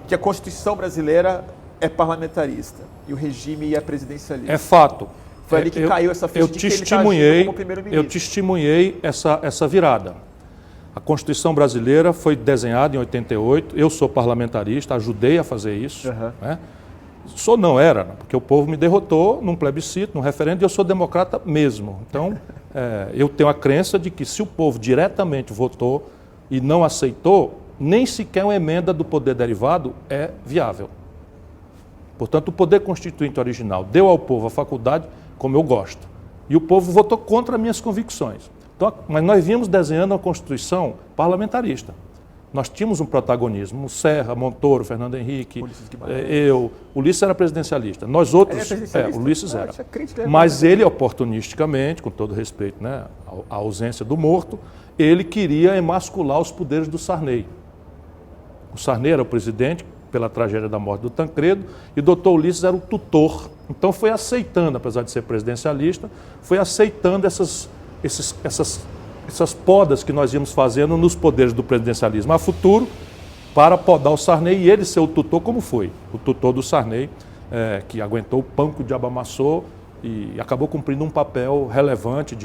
que a Constituição brasileira é parlamentarista e o regime é presidencialista. É fato. Foi ali que caiu essa ficha de que ele está agindo como primeiro-ministro. Eu testemunhei essa virada. A Constituição brasileira foi desenhada em 88, eu sou parlamentarista, ajudei a fazer isso. Né? Era, porque o povo me derrotou num plebiscito, num referendo, e eu sou democrata mesmo. Então, eu tenho a crença de que se o povo diretamente votou e não aceitou, nem sequer uma emenda do poder derivado é viável. Portanto, o poder constituinte original deu ao povo a faculdade, como eu gosto, e o povo votou contra minhas convicções. Então, mas nós vínhamos desenhando uma Constituição parlamentarista. Nós tínhamos um protagonismo, o Serra, Montoro, Fernando Henrique, o Ulisses era presidencialista. Nós outros, o Ulisses era. Mas ele, oportunisticamente, com todo respeito, né, a ausência do morto, ele queria emascular os poderes do Sarney. O Sarney era o presidente, pela tragédia da morte do Tancredo, e o doutor Ulisses era o tutor. Então foi aceitando, apesar de ser presidencialista, foi aceitando essas podas que nós íamos fazendo nos poderes do presidencialismo a futuro para podar o Sarney e ele ser o tutor, como foi. O tutor do Sarney, que aguentou o pão que o diabo amassou e acabou cumprindo um papel relevante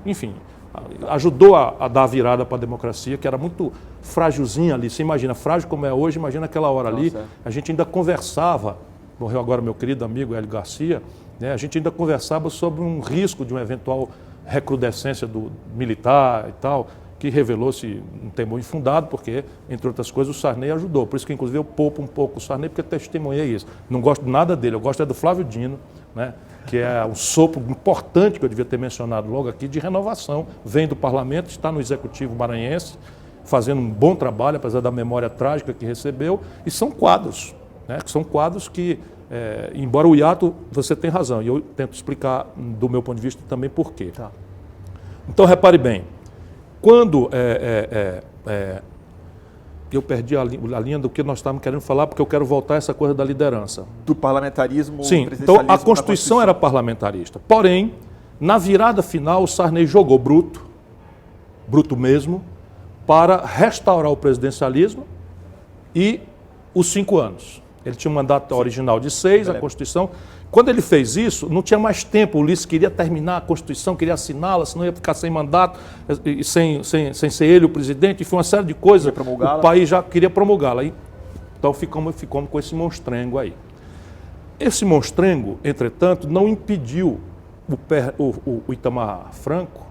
enfim, ajudou a dar a virada para a democracia, que era muito frágilzinha ali. Você imagina, frágil como é hoje, imagina aquela hora ali, a gente ainda conversava, morreu agora meu querido amigo Hélio Garcia, né, a gente ainda conversava sobre um risco de uma eventual recrudescência do militar e tal, que revelou-se um temor infundado, porque, entre outras coisas, o Sarney ajudou. Por isso que, inclusive, eu poupo um pouco o Sarney, porque testemunhei isso. Não gosto nada dele, eu gosto do Flávio Dino, né, que é um sopro importante que eu devia ter mencionado logo aqui, de renovação. Vem do parlamento, está no Executivo maranhense, fazendo um bom trabalho, apesar da memória trágica que recebeu, e são quadros, né, que são quadros que, embora o hiato, você tem razão, e eu tento explicar do meu ponto de vista também por quê. Tá. Então, repare bem, quando eu perdi a linha do que nós estávamos querendo falar, porque eu quero voltar a essa coisa da liderança. Do parlamentarismo. Sim, então a Constituição era parlamentarista. Porém, na virada final, o Sarney jogou bruto mesmo, para restaurar o presidencialismo e os 5 anos. Ele tinha um mandato original de 6, a Constituição. Quando ele fez isso, não tinha mais tempo. O Ulisses queria terminar a Constituição, queria assiná-la, senão ia ficar sem mandato, sem ser ele o presidente, e foi uma série de coisas. O país já queria promulgá-la. Então ficamos com esse monstrengo aí. Esse monstrengo, entretanto, não impediu o Itamar Franco,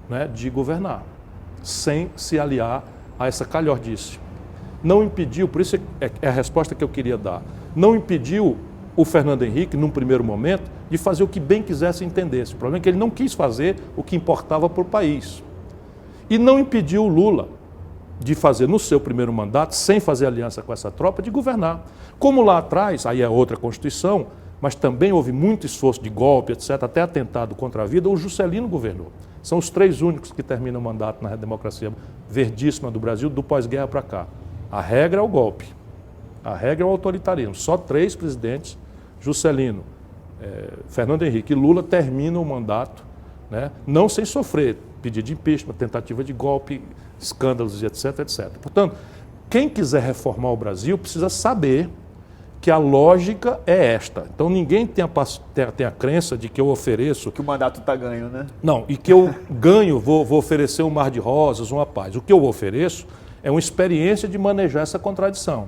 né, de governar, sem se aliar a essa calhordice. Não impediu, por isso é a resposta que eu queria dar, não impediu o Fernando Henrique, num primeiro momento, de fazer o que bem quisesse e entendesse. O problema é que ele não quis fazer o que importava para o país. E não impediu o Lula de fazer, no seu primeiro mandato, sem fazer aliança com essa tropa, de governar. Como lá atrás, aí é outra Constituição, mas também houve muito esforço de golpe, etc., até atentado contra a vida, o Juscelino governou. São os 3 únicos que terminam o mandato na democracia verdíssima do Brasil, do pós-guerra para cá. A regra é o golpe, a regra é o autoritarismo. Só 3 presidentes, Juscelino, Fernando Henrique e Lula, terminam o mandato, né, não sem sofrer pedido de impeachment, tentativa de golpe, escândalos, etc., etc. Portanto, quem quiser reformar o Brasil precisa saber que a lógica é esta. Então ninguém tem a crença de que eu ofereço... Que o mandato está ganho, né? Não, e que eu ganho, vou oferecer um mar de rosas, uma paz. O que eu ofereço é uma experiência de manejar essa contradição.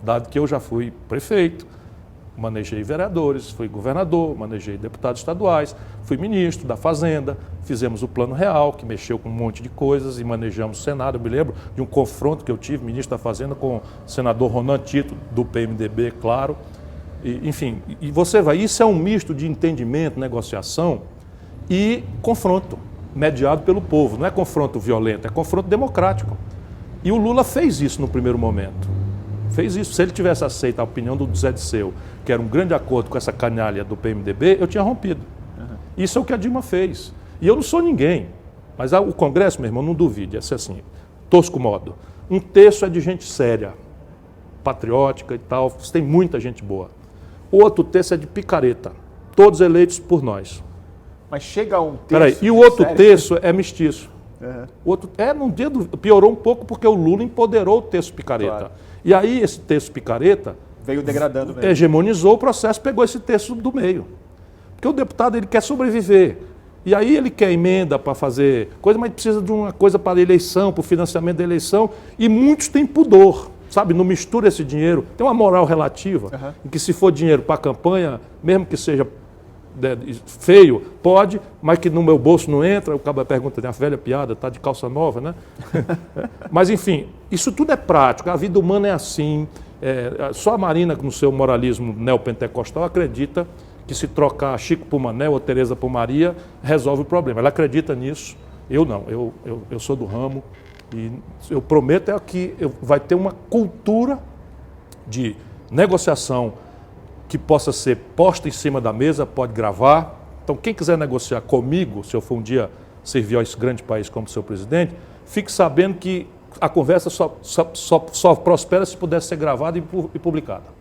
Dado que eu já fui prefeito, manejei vereadores, fui governador, manejei deputados estaduais, fui ministro da Fazenda, fizemos o Plano Real, que mexeu com um monte de coisas, e manejamos o Senado. Eu me lembro de um confronto que eu tive, ministro da Fazenda, com o senador Ronan Tito, do PMDB, claro. Enfim, e você vai... Isso é um misto de entendimento, negociação e confronto, mediado pelo povo. Não é confronto violento, é confronto democrático. E o Lula fez isso no primeiro momento. Fez isso. Se ele tivesse aceito a opinião do Zé Disseu, que era um grande acordo com essa canalha do PMDB, eu tinha rompido. Isso é o que a Dilma fez. E eu não sou ninguém. Mas o Congresso, meu irmão, não duvide, é assim, tosco modo. Um terço é de gente séria, patriótica e tal, tem muita gente boa. O outro terço é de picareta, todos eleitos por nós. Mas chega a um terço... Peraí, e o outro terço é mestiço. O outro, piorou um pouco porque o Lula empoderou o terço picareta. Claro. E aí esse terço picareta... veio degradando mesmo. Hegemonizou o processo, pegou esse terço do meio. Porque o deputado ele quer sobreviver. E aí ele quer emenda para fazer coisa, mas precisa de uma coisa para a eleição, para o financiamento da eleição. E muitos têm pudor, sabe? Não mistura esse dinheiro. Tem uma moral relativa, em que se for dinheiro para a campanha, mesmo que seja feio, pode, mas que no meu bolso não entra. O cara pergunta, tem a velha piada, tá de calça nova, né? Mas enfim, isso tudo é prático. A vida humana é assim. Só a Marina, no seu moralismo neopentecostal, acredita que se trocar Chico por Manel ou Tereza por Maria, resolve o problema. Ela acredita nisso, eu não, eu sou do ramo e eu prometo que vai ter uma cultura de negociação que possa ser posta em cima da mesa, pode gravar. Então quem quiser negociar comigo, se eu for um dia servir a esse grande país como seu presidente, fique sabendo que a conversa só prospera se puder ser gravada e publicada.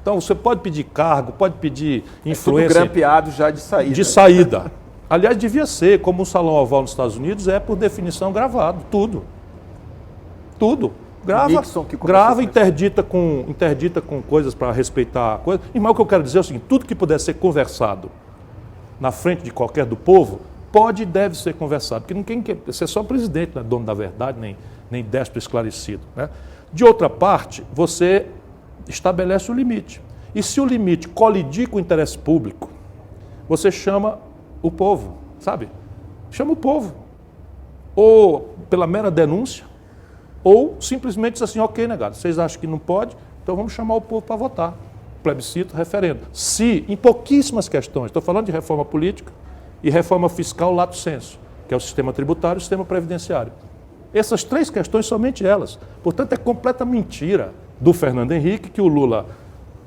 Então, você pode pedir cargo, pode pedir influência... tudo grampeado já de saída. De saída. Aliás, devia ser, como o Salão Oval nos Estados Unidos, por definição, gravado. Tudo. Tudo. Grava, interdita com coisas para respeitar a coisa. E mais o que eu quero dizer é o seguinte, tudo que puder ser conversado na frente de qualquer do povo, pode e deve ser conversado. Porque ninguém quer... Você é só presidente, não é dono da verdade, nem déspota esclarecido. Né? De outra parte, você... estabelece o limite. E se o limite colidir com o interesse público, você chama o povo, sabe? Chama o povo. Ou pela mera denúncia, ou simplesmente diz assim, ok, negado, vocês acham que não pode, então vamos chamar o povo para votar. Plebiscito, referendo. Se, em pouquíssimas questões, estou falando de reforma política e reforma fiscal lato sensu, que é o sistema tributário e o sistema previdenciário. Essas três questões, somente elas. Portanto, é completa mentira do Fernando Henrique, que o Lula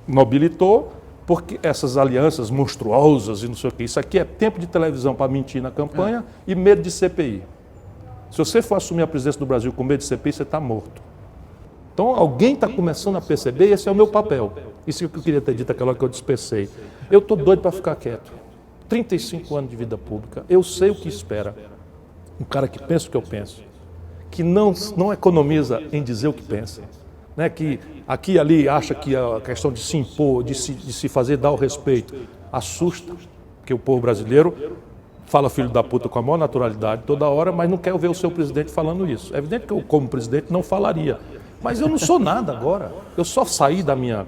nobilitou, porque essas alianças monstruosas e não sei o que, isso aqui é tempo de televisão para mentir na campanha e medo de CPI. Se você for assumir a presidência do Brasil com medo de CPI, você está morto. Então, alguém está começando a perceber, e esse é o meu papel. Isso que eu queria ter dito aquela hora que eu dispensei. Eu estou doido para ficar quieto. 35 anos de vida pública, eu sei o que espera. Um cara que pensa o que eu penso, que não economiza em dizer o que pensa. Né, que aqui e ali acha que a questão de se impor, de se fazer dar o respeito, assusta, porque o povo brasileiro fala filho da puta com a maior naturalidade toda hora, mas não quer ver o seu presidente falando isso. É evidente que eu, como presidente, não falaria. Mas eu não sou nada agora. Eu só saí da minha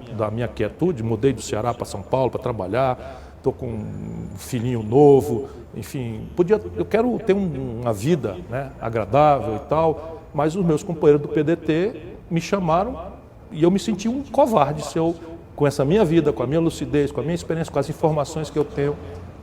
quietude, mudei do Ceará para São Paulo para trabalhar, estou com um filhinho novo, enfim, eu quero ter uma vida, né, agradável e tal, mas os meus companheiros do PDT me chamaram e eu me senti um covarde se eu, com essa minha vida, com a minha lucidez, com a minha experiência, com as informações que eu tenho,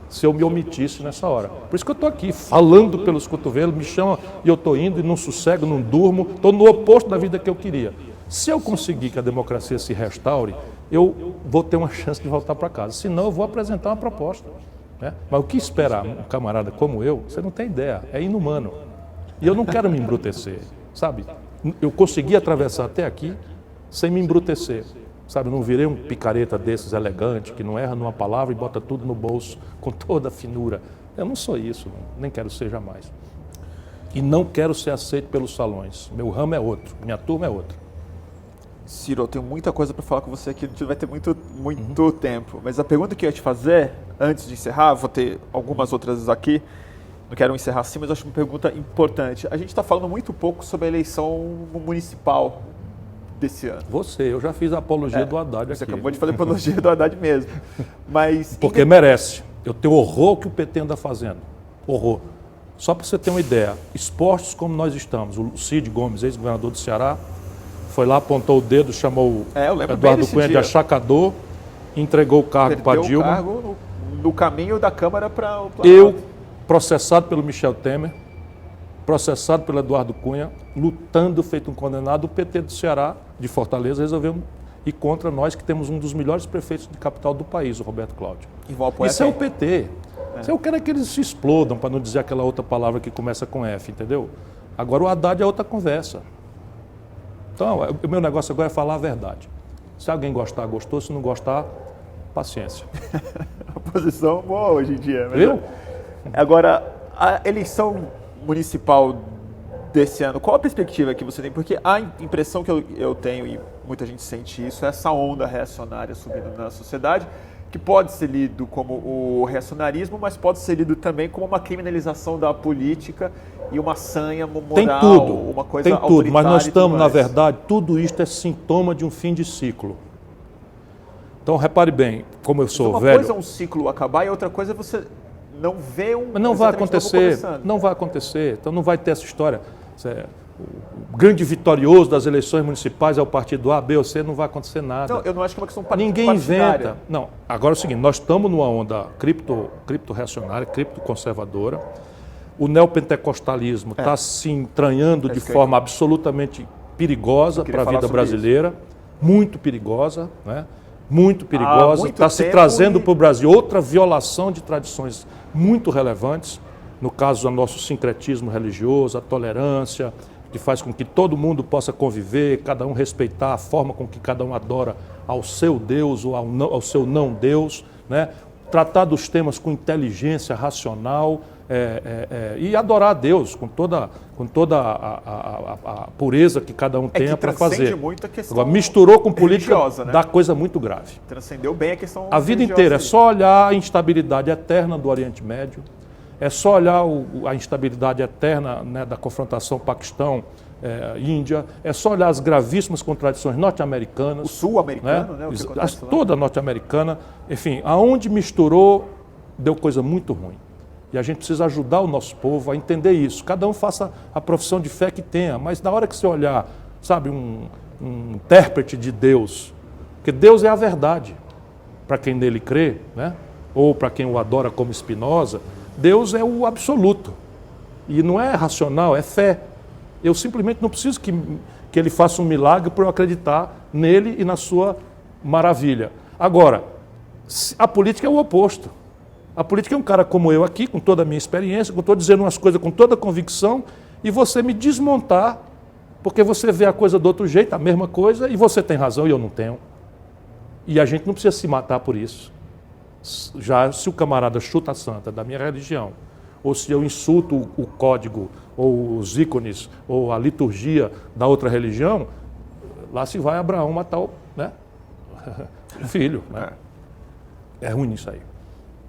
se eu me omitisse nessa hora. Por isso que eu estou aqui, falando pelos cotovelos, me chama e eu estou indo e não sossego, não durmo, estou no oposto da vida que eu queria. Se eu conseguir que a democracia se restaure, eu vou ter uma chance de voltar para casa. Senão, eu vou apresentar uma proposta. Né? Mas o que esperar um camarada como eu, você não tem ideia, é inumano. E eu não quero me embrutecer, sabe? Eu consegui atravessar até aqui sem me embrutecer, sabe? Eu não virei um picareta desses elegante, que não erra numa palavra e bota tudo no bolso com toda a finura. Eu não sou isso, nem quero ser jamais. E não quero ser aceito pelos salões. Meu ramo é outro, minha turma é outra. Ciro, eu tenho muita coisa para falar com você aqui, a gente vai ter muito tempo. Mas a pergunta que eu ia te fazer, antes de encerrar, vou ter algumas outras aqui, não quero encerrar assim, mas acho uma pergunta importante. A gente está falando muito pouco sobre a eleição municipal desse ano. Eu já fiz a apologia do Haddad Você aqui. acabou de fazer a apologia do Haddad mesmo. Mas, porque merece. Eu tenho horror que o PT anda fazendo. Horror. Só para você ter uma ideia, expostos como nós estamos, o Cid Gomes, ex-governador do Ceará, foi lá, apontou o dedo, chamou o Eduardo Cunha de achacador, entregou o cargo para Dilma. Perdeu o cargo no caminho da Câmara para o Eu, processado pelo Michel Temer, processado pelo Eduardo Cunha, lutando, feito um condenado. O PT do Ceará, de Fortaleza, resolveu ir contra nós, que temos um dos melhores prefeitos de capital do país, o Roberto Cláudio. Isso é o PT. Eu quero é que eles se explodam, para não dizer aquela outra palavra que começa com F, entendeu? Agora o Haddad é outra conversa. Então, o meu negócio agora é falar a verdade. Se alguém gostar, gostou. Se não gostar, paciência. A posição boa hoje em dia. Viu? Agora, a eleição municipal desse ano, qual a perspectiva que você tem? Porque a impressão que eu tenho, e muita gente sente isso, é essa onda reacionária subindo na sociedade, que pode ser lido como o reacionarismo, mas pode ser lido também como uma criminalização da política e uma sanha moral, tem tudo, uma coisa tem tudo, mas nós estamos, na mais. verdade, tudo isto é sintoma de um fim de ciclo. Então, repare bem, como eu sou uma velho... Uma coisa é um ciclo acabar e outra coisa é você não ver um... Mas não vai acontecer, não vai acontecer, então não vai ter essa história. O grande vitorioso das eleições municipais é o partido A, B ou C, não vai acontecer nada. Não, eu não acho que é uma questão Ninguém inventa. Não, agora é o seguinte, nós estamos numa onda cripto-reacionária, cripto-conservadora. O neopentecostalismo está se entranhando de forma absolutamente perigosa para a vida brasileira, muito perigosa, né? Muito perigosa, está se trazendo para o Brasil outra violação de tradições muito relevantes, no caso do nosso sincretismo religioso, a tolerância, que faz com que todo mundo possa conviver, cada um respeitar a forma com que cada um adora ao seu Deus ou ao seu não-Deus, né? Tratar dos temas com inteligência racional e adorar a Deus com toda a pureza que cada um tenha para fazer. Muito a questão agora, misturou com política, né? Dá coisa muito grave. Transcendeu bem a questão a vida inteira. É só olhar a instabilidade eterna do Oriente Médio, é só olhar a instabilidade eterna, né, da confrontação Paquistão-Índia, é só olhar as gravíssimas contradições norte-americanas. O sul-americano, né? Toda norte-americana. Enfim, aonde misturou, deu coisa muito ruim. E a gente precisa ajudar o nosso povo a entender isso. Cada um faça a profissão de fé que tenha, mas na hora que você olhar, sabe, um intérprete de Deus, porque Deus é a verdade, para quem nele crê, né? Ou para quem o adora como Spinoza, Deus é o absoluto. E não é racional, é fé. Eu simplesmente não preciso que ele faça um milagre para eu acreditar nele e na sua maravilha. Agora, a política é o oposto. A política é um cara como eu aqui, com toda a minha experiência, que eu estou dizendo umas coisas com toda convicção, e você me desmontar, porque você vê a coisa do outro jeito, a mesma coisa, e você tem razão e eu não tenho. E a gente não precisa se matar por isso. Já se o camarada chuta a santa da minha religião, ou se eu insulto o código, ou os ícones, ou a liturgia da outra religião, lá se vai Abraão matar o filho. Né? É ruim isso aí.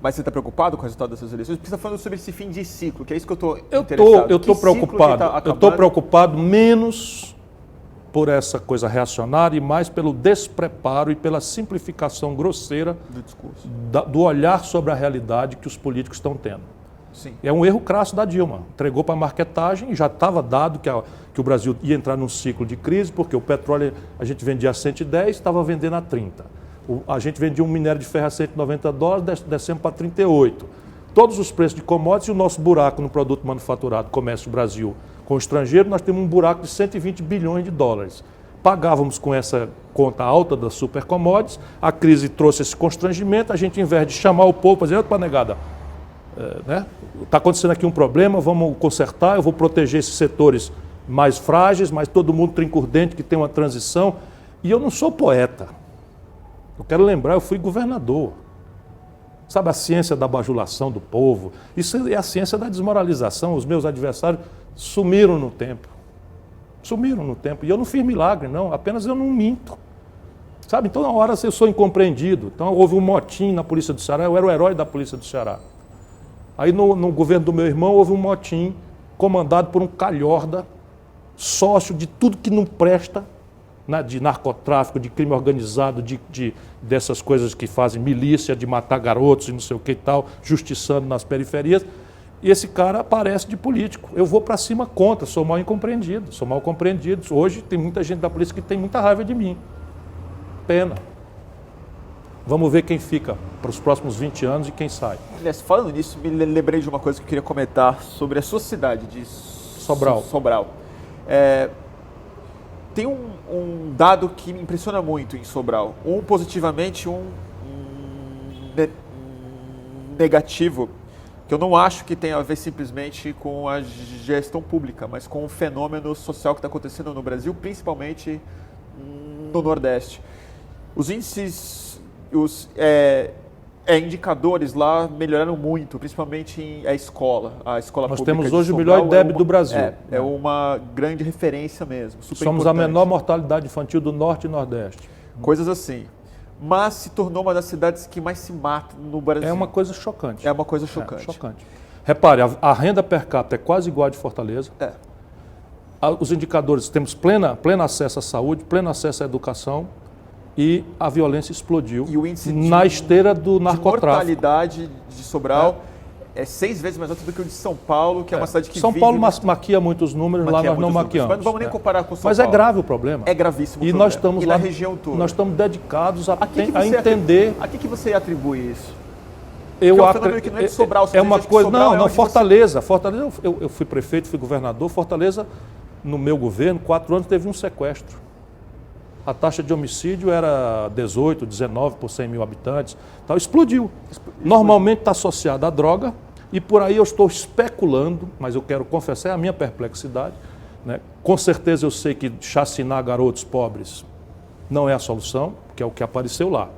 Mas você está preocupado com o resultado dessas eleições? Porque você está falando sobre esse fim de ciclo, que é isso que eu estou interessado. Eu estou preocupado. Eu estou preocupado menos por essa coisa reacionária e mais pelo despreparo e pela simplificação grosseira do discurso, do olhar sobre a realidade que os políticos estão tendo. Sim. É um erro crasso da Dilma. Entregou para a marketagem e já estava dado que o Brasil ia entrar num ciclo de crise, porque o petróleo a gente vendia a 110, estava vendendo a 30. A gente vendia um minério de ferro a $190, descemos para 38. Todos os preços de commodities e o nosso buraco no produto manufaturado, comércio Brasil com o estrangeiro, nós temos um buraco de 120 bilhões de dólares. Pagávamos com essa conta alta das super commodities, a crise trouxe esse constrangimento, a gente, em vez de chamar o povo para dizer, opa, negada, né? Está acontecendo aqui um problema, vamos consertar, eu vou proteger esses setores mais frágeis, mas todo mundo trincurdente que tem uma transição. E eu não sou poeta. Eu quero lembrar, eu fui governador. Sabe a ciência da bajulação do povo? Isso é a ciência da desmoralização. Os meus adversários sumiram no tempo. Sumiram no tempo. E eu não fiz milagre, não. Apenas eu não minto. Sabe? Então, na hora eu sou incompreendido. Então, houve um motim na Polícia do Ceará. Eu era o herói da Polícia do Ceará. Aí, no governo do meu irmão, houve um motim comandado por um calhorda, sócio de tudo que não presta, né, de narcotráfico, de crime organizado, dessas coisas que fazem milícia, de matar garotos e não sei o que e tal, justiçando nas periferias. E esse cara aparece de político. Eu vou para cima contra, sou mal incompreendido, sou mal compreendido. Hoje tem muita gente da polícia que tem muita raiva de mim. Pena. Vamos ver quem fica para os próximos 20 anos e quem sai. Falando nisso, me lembrei de uma coisa que eu queria comentar sobre a sua cidade de Sobral. Sobral. Tem um dado que me impressiona muito em Sobral. Um positivamente, um negativo, que eu não acho que tenha a ver simplesmente com a gestão pública, mas com um fenômeno social que está acontecendo no Brasil, principalmente no Nordeste. Os índices, indicadores lá melhoraram muito, principalmente a escola pública. Nós temos hoje o melhor IDEB do Brasil. É uma grande referência mesmo. Super Somos importante. a menor mortalidade infantil do Norte e Nordeste. Coisas assim. Mas se tornou uma das cidades que mais se mata no Brasil. É uma coisa chocante. É uma coisa chocante. Chocante. Repare, a renda per capita é quase igual a de Fortaleza. Os indicadores, temos pleno acesso à saúde, pleno acesso à educação e a violência explodiu e o índice na esteira do narcotráfico. A mortalidade de Sobral é 6 vezes mais alto do que o de São Paulo, que é uma cidade que São Paulo maquia muitos números, lá nós não maquiamos. Mas não vamos nem comparar com São Paulo. Mas é grave o problema. É gravíssimo o problema. Nós estamos lá na região toda. Nós estamos dedicados a entender... A que você atribui isso? É um fenômeno que não é de Sobral. É uma coisa... Não, Fortaleza. Fortaleza, eu fui prefeito, fui governador. Fortaleza, no meu governo, 4 anos teve um sequestro. A taxa de homicídio era 18, 19 por 100 mil habitantes. Então, explodiu. Normalmente está associada à droga. E por aí eu estou especulando, mas eu quero confessar, é a minha perplexidade. Né? Com certeza eu sei que chacinar garotos pobres não é a solução, que é o que apareceu lá.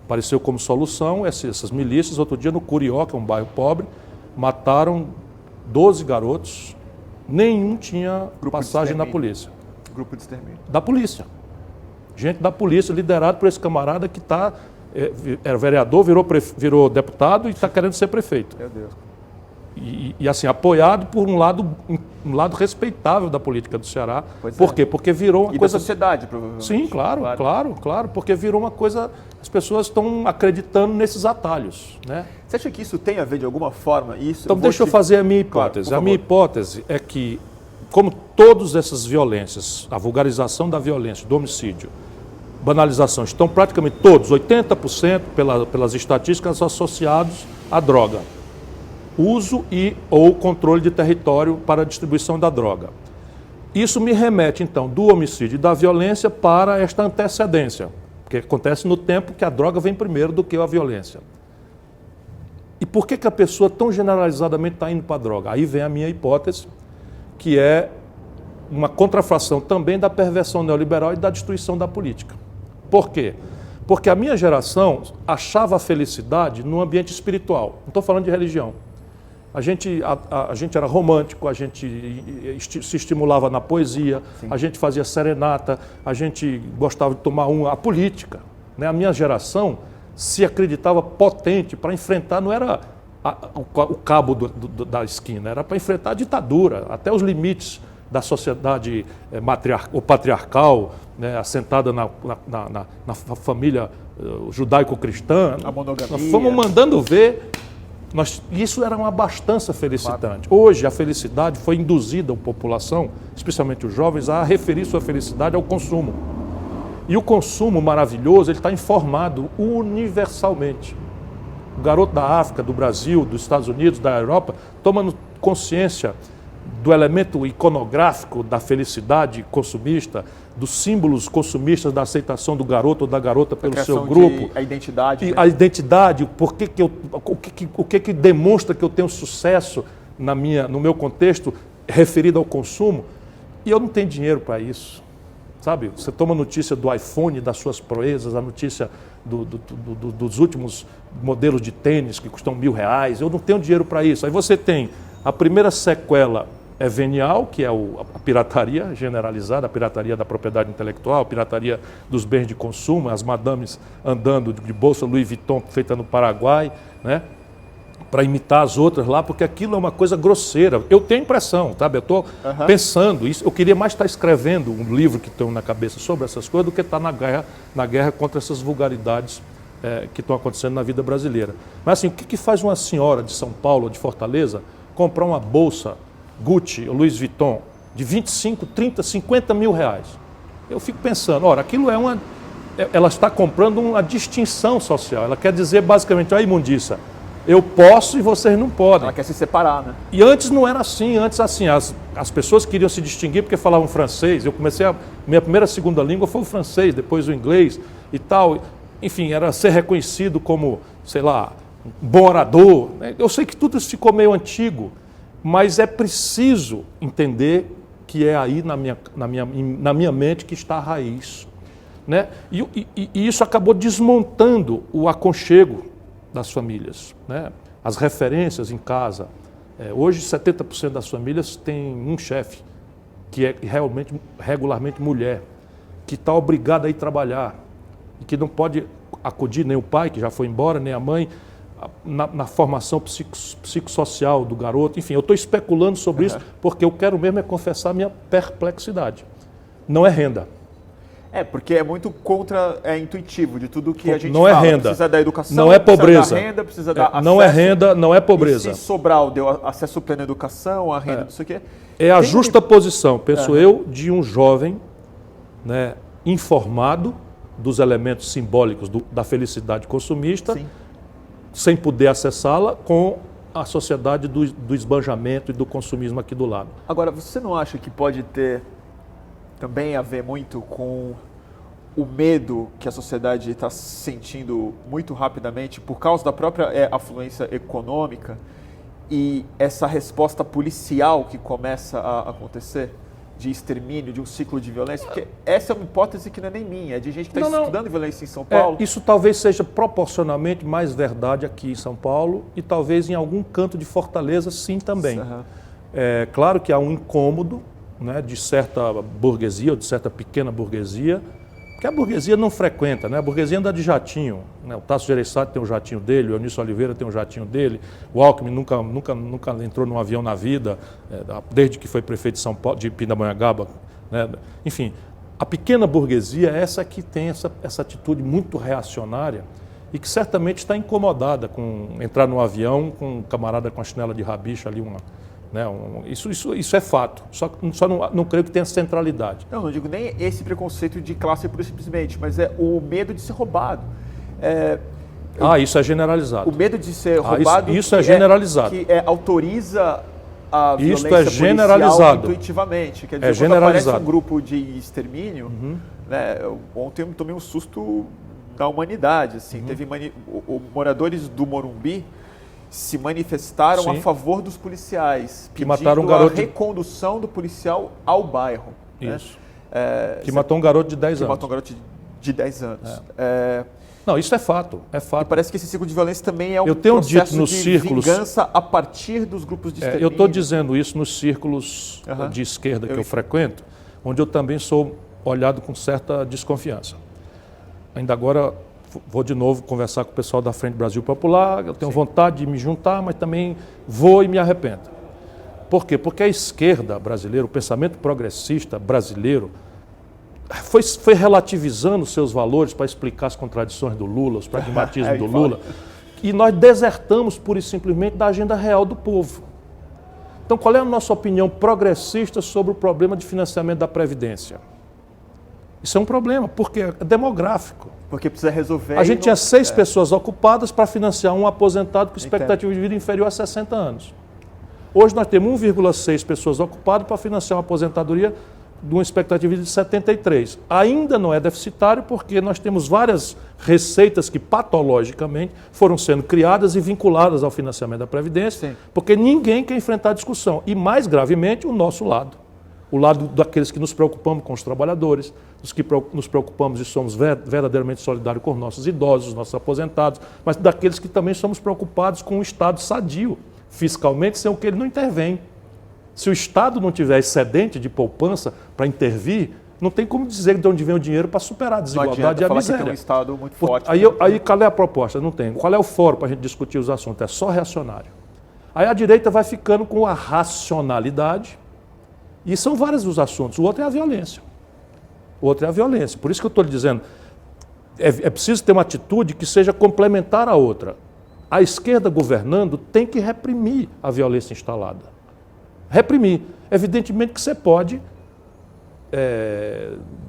Apareceu como solução essas milícias. Outro dia no Curió, que é um bairro pobre, mataram 12 garotos, nenhum tinha passagem na polícia. Grupo de extermínio. Da polícia. Gente da polícia, liderado por esse camarada que era vereador, virou deputado e está querendo ser prefeito. Meu Deus. E assim, apoiado por um lado respeitável da política do Ceará. Por quê? Porque virou uma coisa... da sociedade, provavelmente. Sim, claro. Porque virou uma coisa... As pessoas estão acreditando nesses atalhos. Né? Você acha que isso tem a ver de alguma forma? Então deixa eu fazer a minha hipótese. Claro, a minha hipótese é que, como todas essas violências, a vulgarização da violência, do homicídio, banalização, estão praticamente todos, 80% pelas estatísticas, associados à droga. Uso ou controle de território para a distribuição da droga. Isso me remete, então, do homicídio e da violência para esta antecedência, que acontece no tempo que a droga vem primeiro do que a violência. E por que a pessoa tão generalizadamente está indo para a droga? Aí vem a minha hipótese, que é uma contrafação também da perversão neoliberal e da destruição da política. Por quê? Porque a minha geração achava a felicidade no ambiente espiritual. Não estou falando de religião. A gente era romântico, a gente se estimulava na poesia, sim, a gente fazia serenata, a gente gostava de tomar a política. Né? A minha geração se acreditava potente para enfrentar, não era o cabo da esquina, era para enfrentar a ditadura, até os limites da sociedade patriarcal, né, assentada na família judaico-cristã. A monogamia. Nós fomos mandando ver, isso era uma abastança felicitante. Hoje a felicidade foi induzida à população, especialmente os jovens, a referir sua felicidade ao consumo. E o consumo maravilhoso, ele está informado universalmente. O garoto da África, do Brasil, dos Estados Unidos, da Europa, tomando consciência do elemento iconográfico da felicidade consumista, dos símbolos consumistas da aceitação do garoto ou da garota pelo seu grupo. A identidade. A identidade, o que demonstra que eu tenho sucesso no meu contexto referido ao consumo. E eu não tenho dinheiro para isso. Sabe? Você toma notícia do iPhone, das suas proezas, a notícia dos últimos modelos de tênis que custam R$1.000. Eu não tenho dinheiro para isso. Aí você tem a primeira sequela venial, que é a pirataria generalizada, a pirataria da propriedade intelectual, a pirataria dos bens de consumo, as madames andando de bolsa Louis Vuitton feita no Paraguai, né? Para imitar as outras lá, porque aquilo é uma coisa grosseira. Eu tenho impressão, sabe? Eu estou pensando isso. Eu queria mais estar escrevendo um livro que tenho na cabeça sobre essas coisas do que estar na guerra contra essas vulgaridades que estão acontecendo na vida brasileira. Mas assim, o que faz uma senhora de São Paulo ou de Fortaleza comprar uma bolsa Gucci ou Louis Vuitton de 25, 30, 50 mil reais? Eu fico pensando, ora, aquilo ela está comprando uma distinção social. Ela quer dizer basicamente, a imundícia, Eu posso e vocês não podem. Ela quer se separar, né? E antes não era assim, antes assim, as pessoas queriam se distinguir porque falavam francês. Eu comecei minha primeira segunda língua foi o francês, depois o inglês e tal. Enfim, era ser reconhecido como, sei lá, um bom orador. Eu sei que tudo isso ficou meio antigo, mas é preciso entender que é aí na minha mente que está a raiz. Né? E isso acabou desmontando o aconchego das famílias, né? As referências em casa. Hoje, 70% das famílias têm um chefe, que é regularmente mulher, que está obrigada a ir trabalhar, e que não pode acudir nem o pai, que já foi embora, nem a mãe, na formação psicossocial do garoto. Enfim, eu estou especulando sobre isso, porque eu quero mesmo confessar minha perplexidade. Não é renda. Porque é muito intuitivo de tudo que a gente não fala. É renda. Precisa da educação, não é pobreza. Precisa da renda, precisa da acesso. Não é renda, não é pobreza. E se sobrar deu acesso pleno à educação, a renda, não sei o quê. É a justa posição, penso eu, de um jovem, né, informado dos elementos simbólicos da felicidade consumista, sim, sem poder acessá-la, com a sociedade do esbanjamento e do consumismo aqui do lado. Agora, você não acha que pode ter também a ver muito com o medo que a sociedade está sentindo muito rapidamente por causa da própria afluência econômica e essa resposta policial que começa a acontecer, de extermínio, de um ciclo de violência? Porque essa é uma hipótese que não é nem minha, é de gente que está estudando violência em São Paulo. Isso talvez seja proporcionalmente mais verdade aqui em São Paulo e talvez em algum canto de Fortaleza, sim, também. Uhum. É claro que há um incômodo, né, de certa burguesia ou de certa pequena burguesia, que a burguesia não frequenta, né? A burguesia anda de jatinho, né? O Tasso Gereissati tem um jatinho dele, o Eunício Oliveira tem um jatinho dele, o Alckmin nunca entrou num avião na vida, desde que foi prefeito de São Paulo, de Pindamonhangaba, né? Enfim, a pequena burguesia é essa que tem essa atitude muito reacionária e que certamente está incomodada com entrar num avião com um camarada com a chinela de rabicho ali, isso é fato, só não creio que tenha centralidade. Não digo nem esse preconceito de classe pura e simplesmente, mas é o medo de ser roubado. Isso é generalizado. O medo de ser roubado isso é generalizado. Que autoriza a violência isso é generalizado. Intuitivamente. Quer dizer, quando aparece um grupo de extermínio, né, ontem eu tomei um susto da humanidade. Assim, teve moradores do Morumbi se manifestaram, sim, a favor dos policiais, que mataram um garoto a recondução do policial ao bairro. Isso. Né? Que matou um garoto de 10 anos. Que matou um garoto de 10 anos. Não, isso é fato. E parece que esse ciclo de violência também é um processo de vingança a partir dos grupos de extermínio. Eu estou dizendo isso nos círculos de esquerda que eu frequento, onde eu também sou olhado com certa desconfiança. Ainda agora vou de novo conversar com o pessoal da Frente Brasil Popular, eu tenho vontade de me juntar, mas também vou e me arrependo. Por quê? Porque a esquerda brasileira, o pensamento progressista brasileiro, foi relativizando seus valores para explicar as contradições do Lula, os pragmatismos do Lula, e nós desertamos pura e simplesmente da agenda real do povo. Então, qual é a nossa opinião progressista sobre o problema de financiamento da Previdência? Isso é um problema, porque é demográfico. Porque precisa resolver. A gente tinha 6 pessoas ocupadas para financiar um aposentado com expectativa de vida inferior a 60 anos. Hoje nós temos 1,6 pessoas ocupadas para financiar uma aposentadoria de uma expectativa de 73. Ainda não é deficitário porque nós temos várias receitas que patologicamente foram sendo criadas e vinculadas ao financiamento da Previdência, sim, porque ninguém quer enfrentar a discussão. E mais gravemente o nosso lado. O lado daqueles que nos preocupamos com os trabalhadores, dos que nos preocupamos e somos verdadeiramente solidários com os nossos idosos, os nossos aposentados, mas daqueles que também somos preocupados com o Estado sadio, fiscalmente, sem o que ele não intervém. Se o Estado não tiver excedente de poupança para intervir, não tem como dizer de onde vem o dinheiro para superar a desigualdade e a miséria. Que tem um Estado muito forte. Aí qual é a proposta? Não tem. Qual é o fórum para a gente discutir os assuntos? É só reacionário. Aí a direita vai ficando com a racionalidade. E são vários os assuntos. O outro é a violência. Por isso que eu estou lhe dizendo, é preciso ter uma atitude que seja complementar à outra. A esquerda governando tem que reprimir a violência instalada. Reprimir. Evidentemente que você pode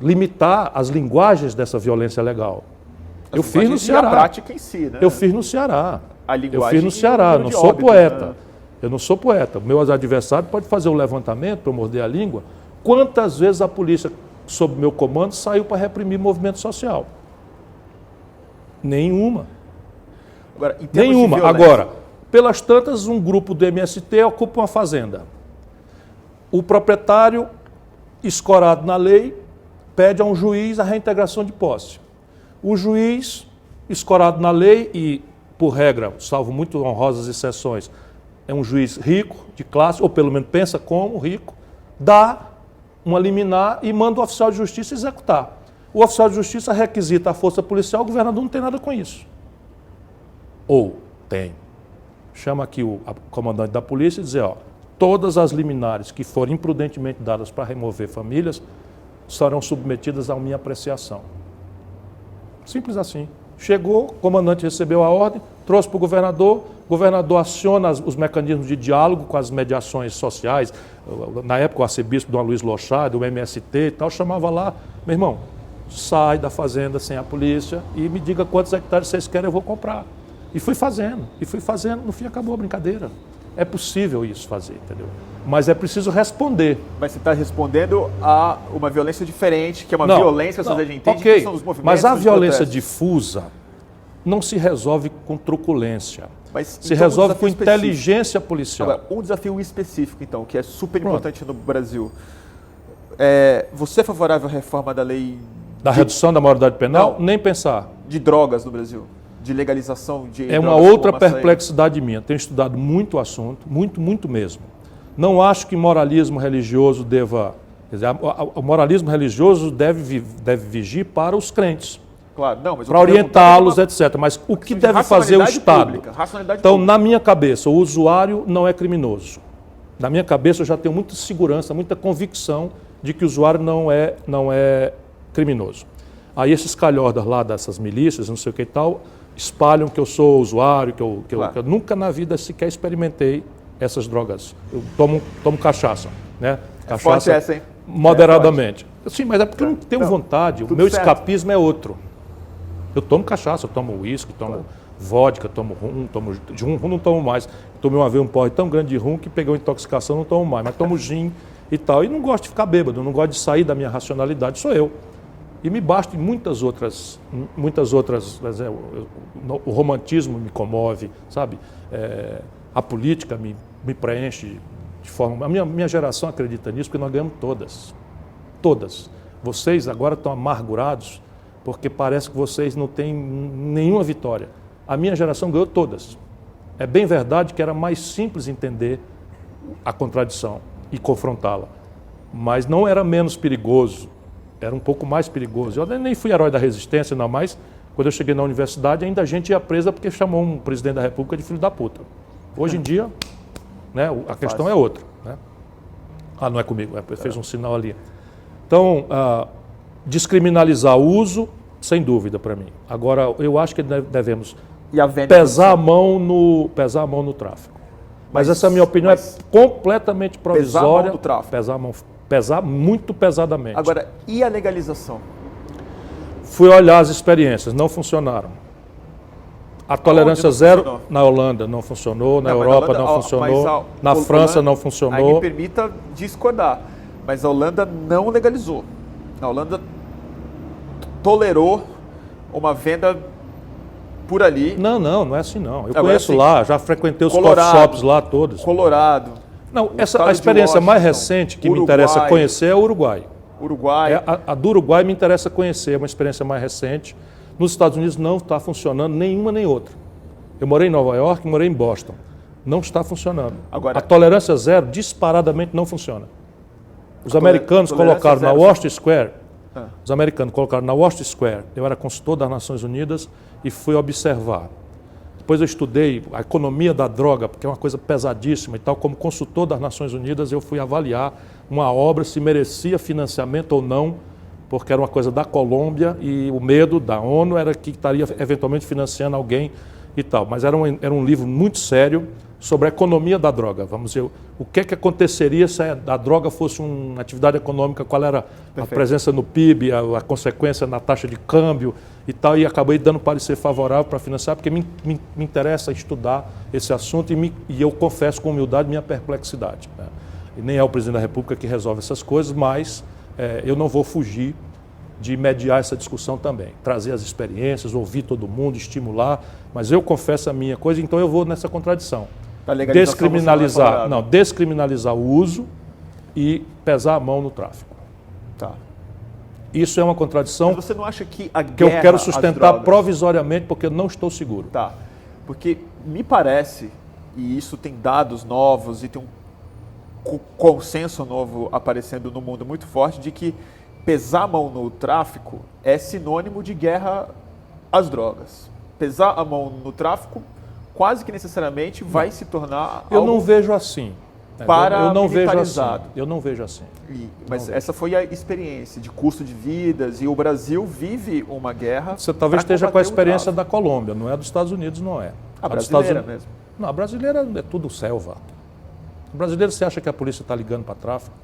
limitar as linguagens dessa violência legal. Eu fiz no Ceará. A prática em si, né? Eu fiz no Ceará. a linguagem. Eu fiz no Ceará, não sou poeta. Eu não sou poeta. Meus adversários podem fazer o levantamento para eu morder a língua. Quantas vezes a polícia, sob meu comando, saiu para reprimir movimento social? Nenhuma. Agora, em termos de Nenhuma. violência, Agora, pelas tantas, um grupo do MST ocupa uma fazenda. O proprietário, escorado na lei, pede a um juiz a reintegração de posse. O juiz, escorado na lei e, por regra, salvo muito honrosas exceções, é um juiz rico, de classe, ou pelo menos pensa como rico, dá uma liminar e manda o oficial de justiça executar. O oficial de justiça requisita a força policial, o governador não tem nada com isso. Ou tem. Chama aqui o comandante da polícia e diz, ó, todas as liminares que forem imprudentemente dadas para remover famílias serão submetidas à minha apreciação. Simples assim. Chegou, o comandante recebeu a ordem, trouxe para o governador aciona os mecanismos de diálogo com as mediações sociais. Na época, o arcebispo Dom Luiz Lochado, o MST e tal, chamava lá, meu irmão, sai da fazenda sem a polícia e me diga quantos hectares vocês querem, eu vou comprar. E fui fazendo, no fim acabou a brincadeira. É possível isso fazer, entendeu? Mas é preciso responder. Mas você está respondendo a uma violência diferente, que é uma violência, a sociedade entende, okay. que são os movimentos. Mas a violência protestos. difusa não se resolve com truculência. Mas, se então, resolve com inteligência policial. Agora, um desafio específico, então, que é super importante no Brasil. Você é favorável à reforma da lei... Da redução da maioridade penal? Não, nem pensar. De drogas no Brasil? De legalização de É uma drogas outra como açaí? perplexidade minha. Tenho estudado muito o assunto, muito mesmo. Não acho que moralismo religioso deva... Quer dizer, o moralismo religioso deve vigir para os crentes. Claro, não, mas para orientá-los, etc. Mas o que deve fazer o Estado? Então, na minha cabeça, o usuário não é criminoso. Na minha cabeça, eu já tenho muita segurança, muita convicção de que o usuário não é criminoso. Aí esses calhordas lá dessas milícias, não sei o que e tal, espalham que eu sou usuário, que eu nunca na vida sequer experimentei essas drogas. Eu tomo cachaça, né? Cachaça essa, hein? Moderadamente. Sim, mas é porque eu não tenho vontade. O meu escapismo é outro. Eu tomo cachaça, eu tomo uísque, tomo vodka, tomo rum, de rum não tomo mais. Tomei uma vez um porre tão grande de rum que peguei uma intoxicação, não tomo mais. Mas tomo gin e tal. E não gosto de ficar bêbado, não gosto de sair da minha racionalidade, sou eu. E me basta em muitas outras, o romantismo me comove, sabe? A política me preenche de forma... A minha geração acredita nisso porque nós ganhamos todas. Todas. Vocês agora estão amargurados porque parece que vocês não têm nenhuma vitória. A minha geração ganhou todas. É bem verdade que era mais simples entender a contradição e confrontá-la. Mas não era menos perigoso. Era um pouco mais perigoso. Eu nem fui herói da resistência, não, mas quando eu cheguei na universidade, ainda a gente ia presa porque chamou um presidente da República de filho da puta. Hoje em dia, né, a questão é outra. Né? Ah, não é comigo, fez um sinal ali. Então, descriminalizar o uso, sem dúvida para mim. Agora, eu acho que devemos pesar a mão no tráfico. Mas essa minha opinião é completamente provisória. Pesar a mão do tráfico. Pesar muito pesadamente. Agora, e a legalização? Fui olhar as experiências, não funcionaram. A tolerância zero na Holanda não funcionou, na Europa não funcionou, na França não funcionou. Aí me permita discordar, mas a Holanda não legalizou. A Holanda tolerou uma venda por ali. Não é assim não. Eu agora, conheço assim, lá, já frequentei os coffee shops lá todos. Colorado. Não, a experiência mais recente que me interessa conhecer é o Uruguai. A do Uruguai me interessa conhecer, é uma experiência mais recente. Nos Estados Unidos não está funcionando nenhuma nem outra. Eu morei em Nova York, morei em Boston. Não está funcionando. Agora, a tolerância zero disparadamente não funciona. Os americanos colocaram na Washington Square. Os americanos colocaram na Washington Square. Eu era consultor das Nações Unidas e fui observar. Depois eu estudei a economia da droga, porque é uma coisa pesadíssima e tal. Como consultor das Nações Unidas, eu fui avaliar uma obra, se merecia financiamento ou não, porque era uma coisa da Colômbia e o medo da ONU era que estaria eventualmente financiando alguém e tal. Mas era um livro muito sério sobre a economia da droga. Vamos dizer, o que aconteceria se a droga fosse uma atividade econômica, qual era a presença no PIB, a consequência na taxa de câmbio e tal, e acabei dando parecer favorável para financiar, porque me interessa estudar esse assunto e eu confesso com humildade minha perplexidade, né? E nem é o presidente da República que resolve essas coisas, mas eu não vou fugir de mediar essa discussão também, trazer as experiências, ouvir todo mundo, estimular, mas eu confesso a minha coisa, então eu vou nessa contradição. Descriminalizar o uso e pesar a mão no tráfico. Tá. Isso é uma contradição. Mas você não acha que a guerra que eu quero sustentar drogas... provisoriamente porque eu não estou seguro. Tá. Porque me parece, e isso tem dados novos e tem um consenso novo aparecendo no mundo muito forte, de que pesar a mão no tráfico é sinônimo de guerra às drogas. Pesar a mão no tráfico quase que necessariamente vai se tornar Eu não vejo assim. Para eu não vejo assim. militarizado. Eu não vejo assim. Mas essa foi a experiência de custo de vidas, e o Brasil vive uma guerra. Você talvez esteja com a experiência da Colômbia, não é dos Estados Unidos, não é. A brasileira mesmo. Não, a brasileira é tudo selva. A brasileira, você acha que a polícia está ligando para tráfico?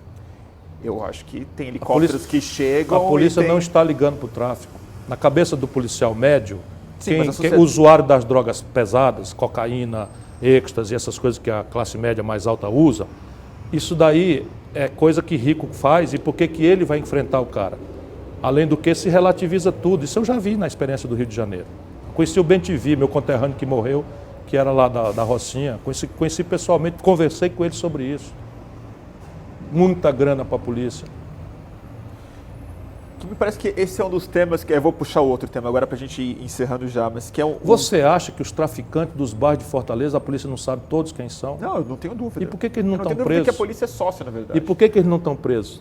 Eu acho que tem helicópteros que chegam. A polícia não está ligando para o tráfico. Na cabeça do policial médio, Sim, quem usuário das drogas pesadas, cocaína, êxtase, essas coisas que a classe média mais alta usa, isso daí é coisa que rico faz, e por que ele vai enfrentar o cara? Além do que se relativiza tudo. Isso eu já vi na experiência do Rio de Janeiro. Conheci o Bentivi, meu conterrâneo que morreu, que era lá da Rocinha. Conheci pessoalmente, conversei com ele sobre isso. Muita grana para a polícia. Me parece que esse é um dos temas que eu vou puxar o outro tema agora para a gente ir encerrando já, mas que é Você acha que os traficantes dos bairros de Fortaleza, a polícia não sabe todos quem são? Não, eu não tenho dúvida. E por que eles não estão presos? Porque a polícia é sócia, na verdade. E por que eles não estão presos?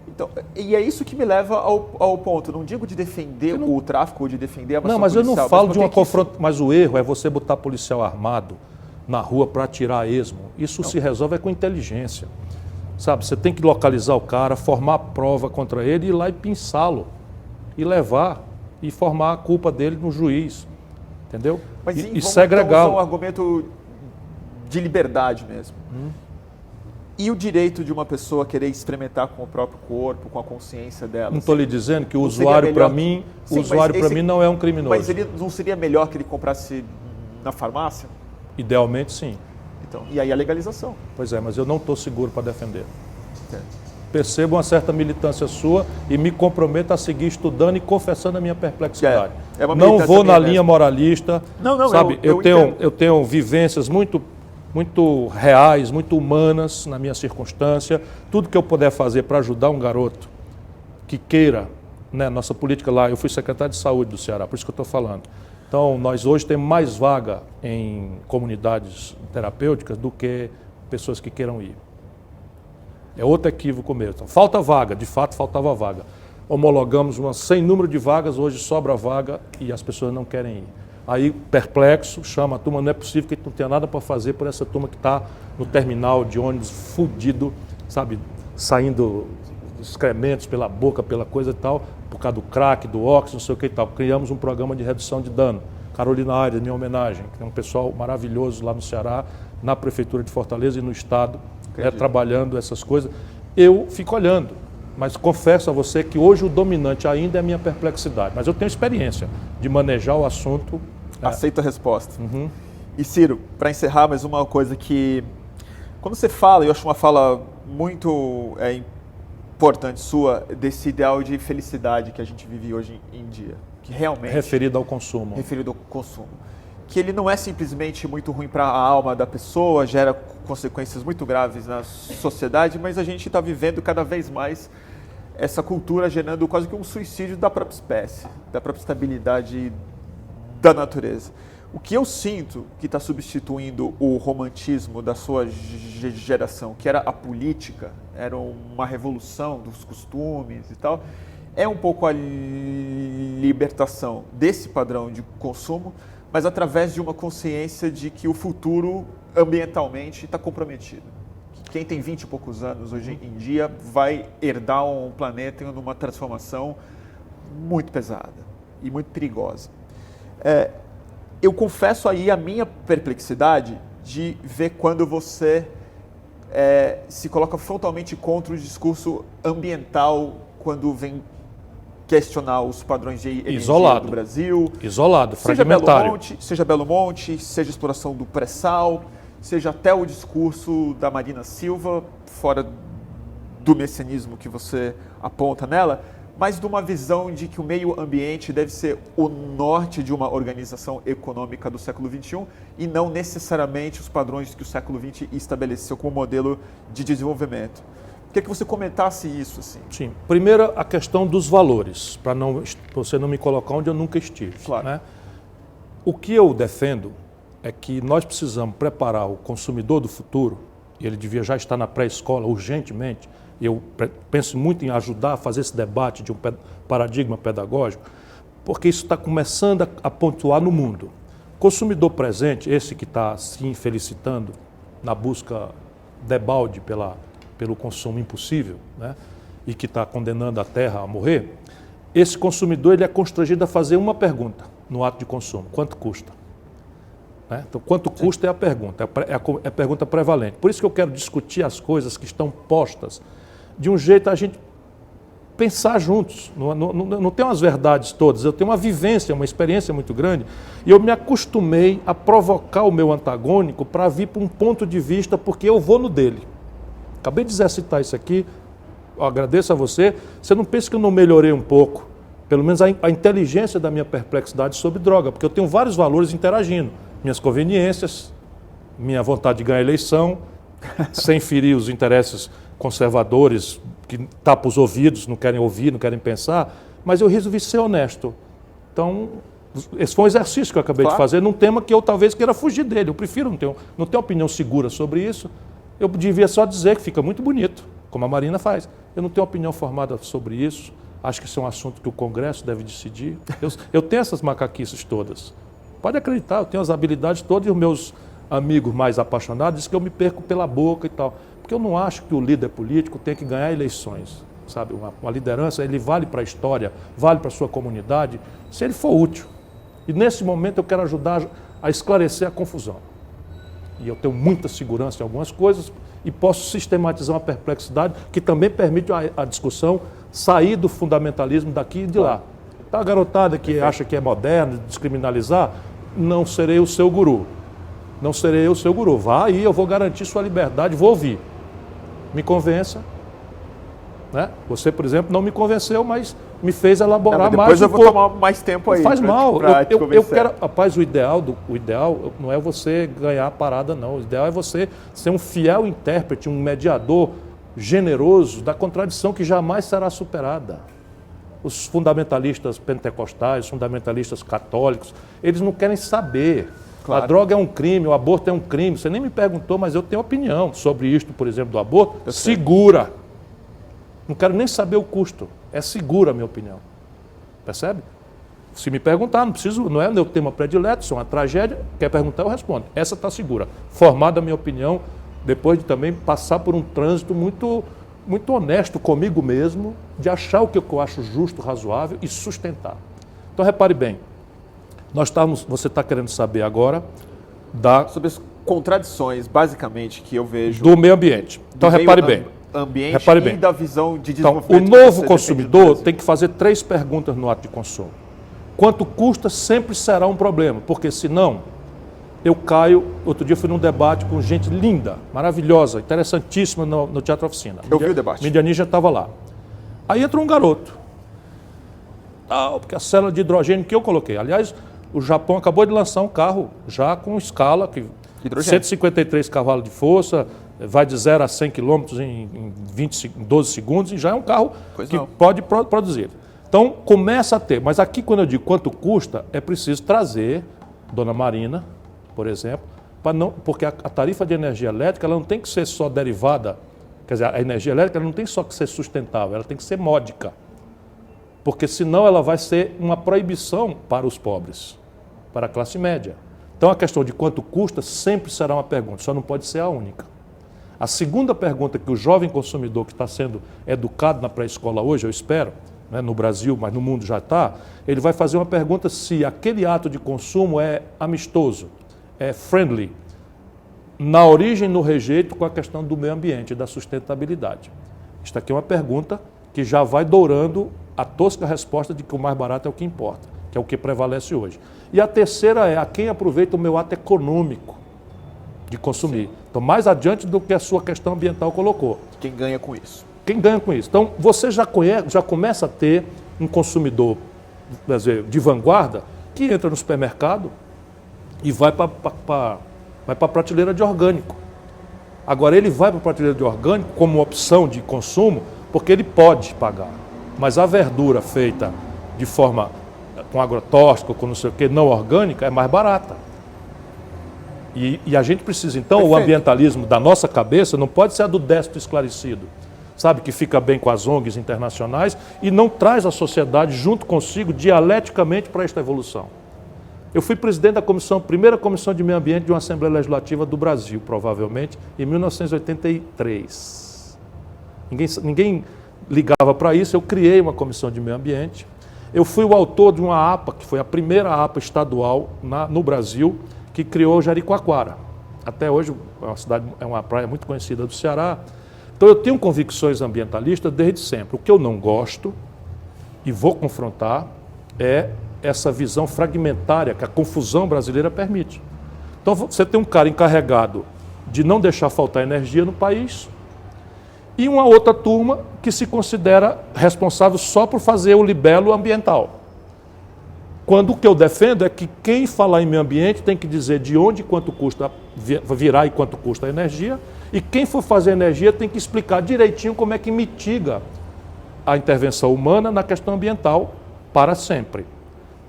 Então, e é isso que me leva ao ponto. Eu não digo de defender o tráfico ou de defender a ação Não, mas policial, eu não falo de uma confrontação. Mas o erro é você botar policial armado na rua para atirar a esmo. Isso se resolve com inteligência. Sabe, você tem que localizar o cara, formar a prova contra ele, ir lá e pinçá-lo. E levar e formar a culpa dele no juiz. Entendeu? Mas e segregá-lo. Então, um argumento de liberdade mesmo. E o direito de uma pessoa querer experimentar com o próprio corpo, com a consciência dela? Não estou lhe dizendo que o usuário, para mim, mim não é um criminoso. Mas ele não seria melhor que ele comprasse na farmácia? Idealmente, sim. Então, e aí a legalização. Pois é, mas eu não estou seguro para defender. Certo. Percebo uma certa militância sua e me comprometo a seguir estudando e confessando a minha perplexidade. Não vou na linha moralista. Não, sabe? Eu tenho vivências muito reais, muito humanas na minha circunstância. Tudo que eu puder fazer para ajudar um garoto que queira, né, nossa política lá, eu fui secretário de saúde do Ceará, por isso que eu estou falando. Então, nós hoje temos mais vaga em comunidades terapêuticas do que pessoas que queiram ir. É outro equívoco mesmo. Então, falta vaga, de fato faltava vaga. Homologamos sem número de vagas, hoje sobra vaga e as pessoas não querem ir. Aí, perplexo, chama a turma, não é possível que não tenha nada para fazer por essa turma que está no terminal de ônibus fudido, sabe, saindo excrementos pela boca, pela coisa e tal, por causa do crack, do óxido, não sei o que e tal. Criamos um programa de redução de dano. Carolina Aires, minha homenagem, que é um pessoal maravilhoso lá no Ceará, na Prefeitura de Fortaleza e no Estado, trabalhando essas coisas. Eu fico olhando, mas confesso a você que hoje o dominante ainda é a minha perplexidade. Mas eu tenho experiência de manejar o assunto. Aceito a resposta. E Ciro, para encerrar, mais uma coisa que, quando você fala, eu acho uma fala muito importante sua, desse ideal de felicidade que a gente vive hoje em dia, que realmente... Referido ao consumo. Referido ao consumo. Que ele não é simplesmente muito ruim para a alma da pessoa, gera consequências muito graves na sociedade, mas a gente está vivendo cada vez mais essa cultura gerando quase que um suicídio da própria espécie, da própria estabilidade da natureza. O que eu sinto que está substituindo o romantismo da sua geração, que era a política, era uma revolução dos costumes e tal, é um pouco a libertação desse padrão de consumo, mas através de uma consciência de que o futuro ambientalmente está comprometido. Quem tem 20 e poucos anos hoje em dia vai herdar um planeta em uma transformação muito pesada e muito perigosa. Eu confesso aí a minha perplexidade de ver quando você se coloca frontalmente contra o discurso ambiental quando vem questionar os padrões de energia Isolado. do Brasil. Isolado, fragmentário. Seja Belo Monte, seja a exploração do pré-sal, seja até o discurso da Marina Silva, fora do messianismo que você aponta nela, mas de uma visão de que o meio ambiente deve ser o norte de uma organização econômica do século XXI e não necessariamente os padrões que o século XX estabeleceu como modelo de desenvolvimento. Queria que você comentasse isso. Assim. Sim. Primeiro, a questão dos valores, para você não me colocar onde eu nunca estive. Claro. Né? O que eu defendo é que nós precisamos preparar o consumidor do futuro, e ele devia já estar na pré-escola urgentemente. Eu penso muito em ajudar a fazer esse debate de um paradigma pedagógico, porque isso está começando a pontuar no mundo. O consumidor presente, esse que está se infelicitando na busca debalde pelo consumo impossível, né, e que está condenando a terra a morrer, esse consumidor ele é constrangido a fazer uma pergunta no ato de consumo: quanto custa? Né? Então, quanto custa é a pergunta, é a pergunta prevalente. Por isso que eu quero discutir as coisas que estão postas de um jeito a gente pensar juntos. Não tenho as verdades todas, eu tenho uma vivência, uma experiência muito grande, e eu me acostumei a provocar o meu antagônico para vir para um ponto de vista, porque eu vou no dele. Acabei de exercitar isso aqui, eu agradeço a você. Você não pensa que eu não melhorei um pouco, pelo menos a inteligência da minha perplexidade sobre droga, porque eu tenho vários valores interagindo. Minhas conveniências, minha vontade de ganhar eleição, sem ferir os interesses conservadores que tapam os ouvidos, não querem ouvir, não querem pensar, mas eu resolvi ser honesto. Então, esse foi um exercício que eu acabei de fazer num tema que eu talvez queira fugir dele. Eu prefiro não ter opinião segura sobre isso. Eu devia só dizer que fica muito bonito, como a Marina faz. Eu não tenho opinião formada sobre isso. Acho que isso é um assunto que o Congresso deve decidir. Eu tenho essas macaquices todas. Pode acreditar, eu tenho as habilidades todas, e os meus amigos mais apaixonados dizem que eu me perco pela boca e tal. Porque eu não acho que o líder político tem que ganhar eleições. Sabe? Uma liderança, ele vale para a história, vale para a sua comunidade, se ele for útil. E nesse momento eu quero ajudar a esclarecer a confusão. E eu tenho muita segurança em algumas coisas e posso sistematizar uma perplexidade que também permite a discussão sair do fundamentalismo daqui e de lá. Tá, a garotada que acha que é moderno, descriminalizar, não serei o seu guru. Não serei eu o seu guru. Vá aí, eu vou garantir sua liberdade, vou ouvir. Me convença. Né? Você, por exemplo, não me convenceu, mas me fez elaborar mais um pouco. Depois eu vou tomar mais tempo aí. Faz mal. Eu quero, rapaz, o ideal não é você ganhar a parada, não. O ideal é você ser um fiel intérprete, um mediador generoso da contradição que jamais será superada. Os fundamentalistas pentecostais, os fundamentalistas católicos, eles não querem saber. Claro. A droga é um crime, o aborto é um crime. Você nem me perguntou, mas eu tenho opinião sobre isto, por exemplo, do aborto. Segura. Não quero nem saber o custo. É segura a minha opinião. Percebe? Se me perguntar, não é meu tema predileto, isso é uma tragédia. Quer perguntar, eu respondo. Essa está segura. Formada a minha opinião, depois de também passar por um trânsito muito, muito honesto comigo mesmo, de achar o que eu acho justo, razoável e sustentar. Então, repare bem. Você está querendo saber agora sobre as contradições, basicamente, que eu vejo do meio ambiente. Então, repare bem. Repare bem. Da visão de desenvolvimento. Então, o novo consumidor tem que fazer 3 perguntas no ato de consumo. Quanto custa sempre será um problema, porque senão eu caio. Outro dia eu fui num debate com gente linda, maravilhosa, interessantíssima no Teatro Oficina. Eu vi o debate. Mídia Ninja estava lá. Aí entra um garoto. Porque a célula de hidrogênio que eu coloquei. Aliás, o Japão acabou de lançar um carro já com escala, 153 cavalos de força, vai de 0 a 100 km em 12 segundos, e já é um carro pode produzir. Então, começa a ter. Mas aqui, quando eu digo quanto custa, é preciso trazer, Dona Marina, por exemplo, porque a tarifa de energia elétrica ela não tem que ser só derivada, quer dizer, a energia elétrica ela não tem só que ser sustentável, ela tem que ser módica. Porque senão ela vai ser uma proibição para os pobres, para a classe média. Então a questão de quanto custa sempre será uma pergunta, só não pode ser a única. A segunda pergunta que o jovem consumidor que está sendo educado na pré-escola hoje, eu espero, né, no Brasil, mas no mundo já está, ele vai fazer uma pergunta se aquele ato de consumo é amistoso, é friendly, na origem, no rejeito com a questão do meio ambiente e da sustentabilidade. Isto aqui é uma pergunta que já vai dourando a tosca resposta de que o mais barato é o que importa, que é o que prevalece hoje. E a terceira é a quem aproveita o meu ato econômico de consumir. Então, mais adiante do que a sua questão ambiental colocou. Quem ganha com isso? Quem ganha com isso? Então, você já começa a ter um consumidor, quer dizer, de vanguarda que entra no supermercado e vai para a prateleira de orgânico. Agora, ele vai para a prateleira de orgânico como opção de consumo porque ele pode pagar. Mas a verdura feita de forma com agrotóxico, com não sei o que, não orgânica, é mais barata. E a gente precisa, então, o ambientalismo da nossa cabeça não pode ser a do destro esclarecido, sabe, que fica bem com as ONGs internacionais e não traz a sociedade junto consigo dialeticamente para esta evolução. Eu fui presidente da primeira comissão de meio ambiente de uma Assembleia Legislativa do Brasil, provavelmente, em 1983. Ninguém ligava para isso, eu criei uma comissão de meio ambiente. Eu fui o autor de uma APA, que foi a primeira APA estadual no Brasil, que criou Jericoacoara. Até hoje é uma praia muito conhecida do Ceará. Então eu tenho convicções ambientalistas desde sempre. O que eu não gosto, e vou confrontar, é essa visão fragmentária que a confusão brasileira permite. Então você tem um cara encarregado de não deixar faltar energia no país e uma outra turma que se considera responsável só por fazer o libelo ambiental. Quando o que eu defendo é que quem falar em meio ambiente tem que dizer de onde e quanto custa virar e quanto custa a energia, e quem for fazer energia tem que explicar direitinho como é que mitiga a intervenção humana na questão ambiental para sempre.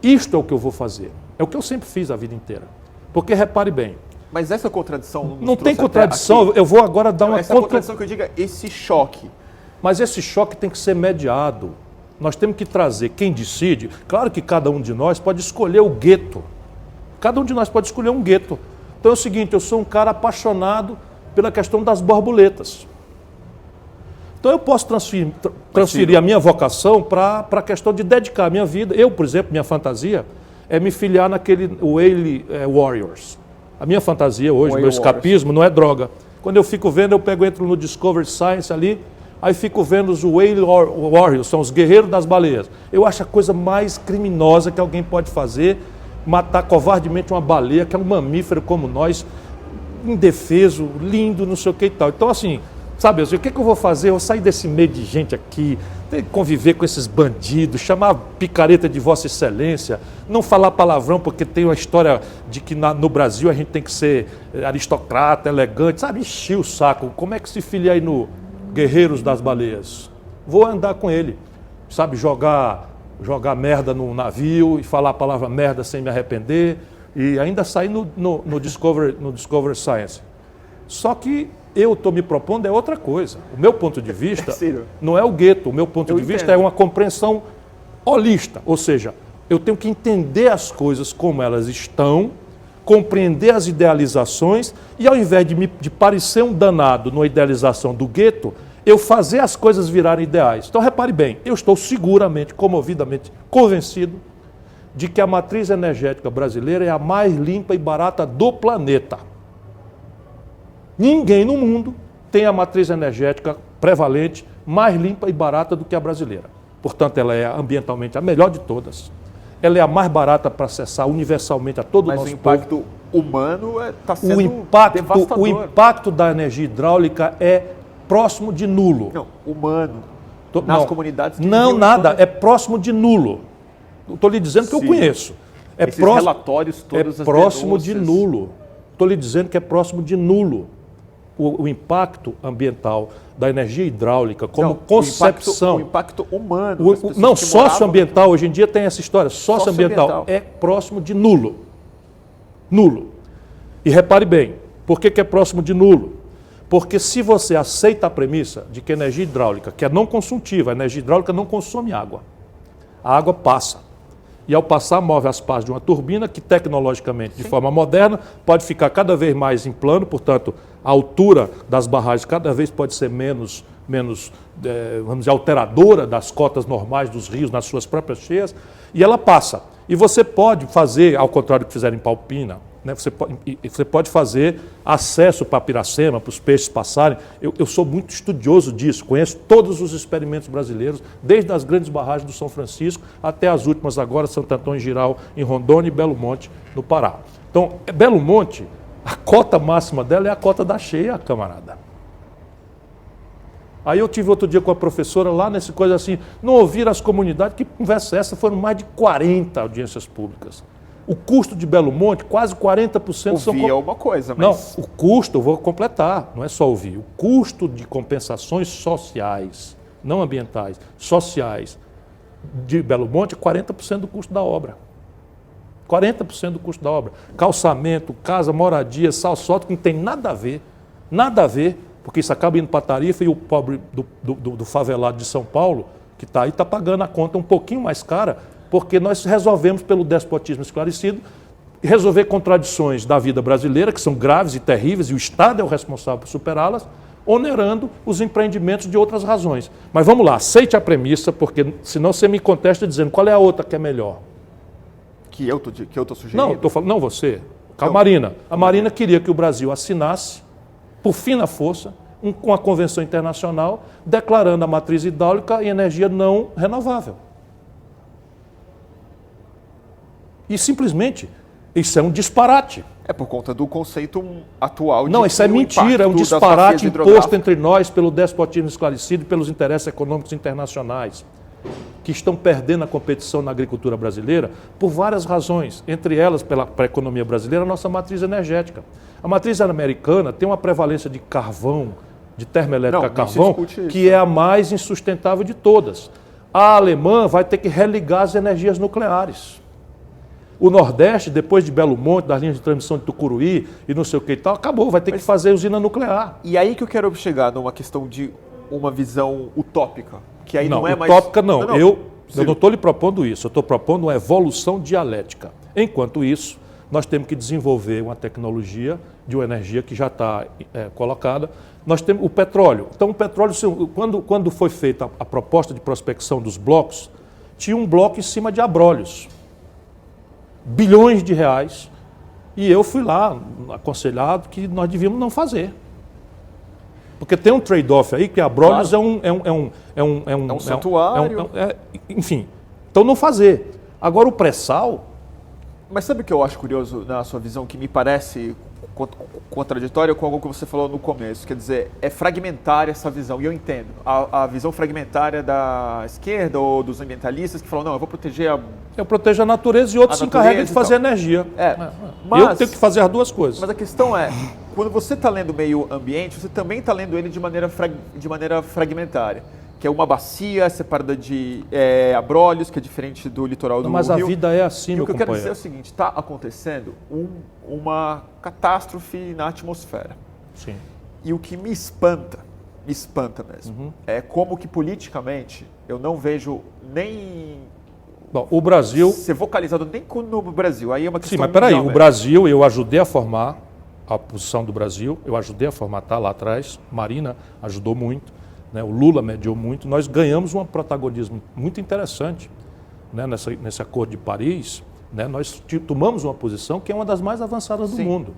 Isto é o que eu vou fazer. É o que eu sempre fiz a vida inteira. Porque, repare bem... Mas essa contradição... Não tem contradição, eu vou agora dar uma... Essa contradição que eu digo é esse choque. Mas esse choque tem que ser mediado. Nós temos que trazer quem decide. Claro que cada um de nós pode escolher o gueto. Cada um de nós pode escolher um gueto. Então é o seguinte, eu sou um cara apaixonado pela questão das borboletas. Então eu posso transferir a minha vocação para a questão de dedicar a minha vida. Eu, por exemplo, minha fantasia é me filiar naquele Whale Warriors. A minha fantasia hoje, meu escapismo, não é droga. Quando eu fico vendo, entro no Discovery Science ali, aí fico vendo os Whale Warriors, são os guerreiros das baleias. Eu acho a coisa mais criminosa que alguém pode fazer, matar covardemente uma baleia, que é um mamífero como nós, indefeso, lindo, não sei o que e tal. Então, assim, sabe, o que eu vou fazer? Eu vou sair desse meio de gente aqui, ter que conviver com esses bandidos, chamar a picareta de Vossa Excelência, não falar palavrão porque tem uma história de que no Brasil a gente tem que ser aristocrata, elegante, sabe, encher o saco. Como é que se filia aí no Guerreiros das Baleias? Vou andar com ele, sabe, jogar merda no navio e falar a palavra merda sem me arrepender e ainda sair no Discovery Science. Só que eu estou me propondo é outra coisa. O meu ponto de vista não é o gueto, o meu ponto de vista é uma compreensão holista, ou seja, eu tenho que entender as coisas como elas estão, compreender as idealizações e ao invés de parecer um danado numa idealização do gueto, eu fazer as coisas virarem ideais. Então repare bem, eu estou seguramente, comovidamente convencido de que a matriz energética brasileira é a mais limpa e barata do planeta. Ninguém no mundo tem a matriz energética prevalente mais limpa e barata do que a brasileira. Portanto, ela é ambientalmente a melhor de todas. Ela é a mais barata para acessar universalmente a todo o nosso povo. Mas o impacto humano está sendo devastador. O impacto da energia hidráulica é próximo de nulo. Não, humano. Nas comunidades... Não, nada. É próximo de nulo. Estou lhe dizendo que eu conheço. Esses relatórios todos... É próximo de nulo. Estou lhe dizendo que é próximo de nulo. O impacto ambiental da energia hidráulica como concepção... O impacto humano. Não, socioambiental, hoje em dia tem essa história, socioambiental é próximo de nulo. Nulo. E repare bem, por que é próximo de nulo? Porque se você aceita a premissa de que a energia hidráulica, que é não consumitiva, a energia hidráulica não consome água. A água passa. E ao passar, move as pás de uma turbina que, tecnologicamente, de forma moderna, pode ficar cada vez mais em plano, portanto, a altura das barragens cada vez pode ser menos vamos dizer, alteradora das cotas normais dos rios nas suas próprias cheias, e ela passa. E você pode fazer, ao contrário do que fizeram em Palpina, né? Você pode fazer acesso para Piracema, para os peixes passarem. Eu sou muito estudioso disso, conheço todos os experimentos brasileiros, desde as grandes barragens do São Francisco até as últimas agora, Santo Antônio Giral, em Rondônia, e Belo Monte, no Pará. Então, Belo Monte, a cota máxima dela é a cota da cheia, camarada. Aí eu tive outro dia com a professora lá nessa coisa assim, não ouviram as comunidades, que conversa essa, foram mais de 40 audiências públicas. O custo de Belo Monte, quase 40% são... Ouvir é uma coisa, mas... Não, o custo, eu vou completar, não é só ouvir. O custo de compensações sociais, não ambientais, sociais, de Belo Monte é 40% do custo da obra. 40% do custo da obra. Calçamento, casa, moradia, salsótico, que não tem nada a ver, porque isso acaba indo para a tarifa e o pobre do favelado de São Paulo, que está aí, está pagando a conta um pouquinho mais cara, porque nós resolvemos, pelo despotismo esclarecido, resolver contradições da vida brasileira, que são graves e terríveis, e o Estado é o responsável por superá-las, onerando os empreendimentos de outras razões. Mas vamos lá, aceite a premissa, porque senão você me contesta dizendo qual é a outra que é melhor. Que eu tô sugerindo? Não, estou falando, não você, a Marina. A Marina queria que o Brasil assinasse, por fina força, uma convenção internacional declarando a matriz hidráulica e energia não renovável. E simplesmente, isso é um disparate. É por conta do conceito atual de... Não, isso é mentira, é um disparate imposto entre nós pelo despotismo esclarecido e pelos interesses econômicos internacionais, que estão perdendo a competição na agricultura brasileira por várias razões, entre elas, para a economia brasileira, a nossa matriz energética. A matriz americana tem uma prevalência de carvão, de termoelétrica a carvão, que é a mais insustentável de todas. A alemã vai ter que religar as energias nucleares. O Nordeste, depois de Belo Monte, das linhas de transmissão de Tucuruí e não sei o que e tal, acabou, vai ter que fazer usina nuclear. E aí que eu quero chegar numa questão de uma visão utópica, que aí não é mais... Utópica não, eu não estou lhe propondo isso, eu estou propondo uma evolução dialética. Enquanto isso, nós temos que desenvolver uma tecnologia de uma energia que já está colocada. Nós temos o petróleo. Então, o petróleo, quando foi feita a proposta de prospecção dos blocos, tinha um bloco em cima de Abrolhos. Bilhões de reais, e eu fui lá aconselhado que nós devíamos não fazer. Porque tem um trade-off aí, que Abrolhos claro. é um santuário. Enfim, então não fazer. Agora o pré-sal... Mas sabe o que eu acho curioso na sua visão, que me parece contraditória com algo que você falou no começo? Quer dizer, é fragmentária essa visão, e eu entendo. A visão fragmentária da esquerda ou dos ambientalistas que falam, não, eu vou proteger a... Eu protejo a natureza e outros se encarregam de fazer energia. Mas, eu tenho que fazer as duas coisas. Mas a questão é, quando você está lendo o meio ambiente, você também está lendo ele de maneira fragmentária. Que é uma bacia separada de Abrolhos, que é diferente do litoral do Rio. Mas a vida é assim, meu companheiro. O que eu quero dizer é o seguinte, está acontecendo uma catástrofe na atmosfera. Sim. E o que me espanta mesmo, é como que politicamente eu não vejo nem... Bom, o Brasil... ser vocalizado nem no Brasil, aí é uma questão... Sim, mas peraí, o Brasil, eu ajudei a formar a posição do Brasil, eu ajudei a formatar lá atrás, Marina ajudou muito, né, o Lula mediou muito, nós ganhamos um protagonismo muito interessante, né, nesse Acordo de Paris, né, nós tomamos uma posição que é uma das mais avançadas do Sim. mundo.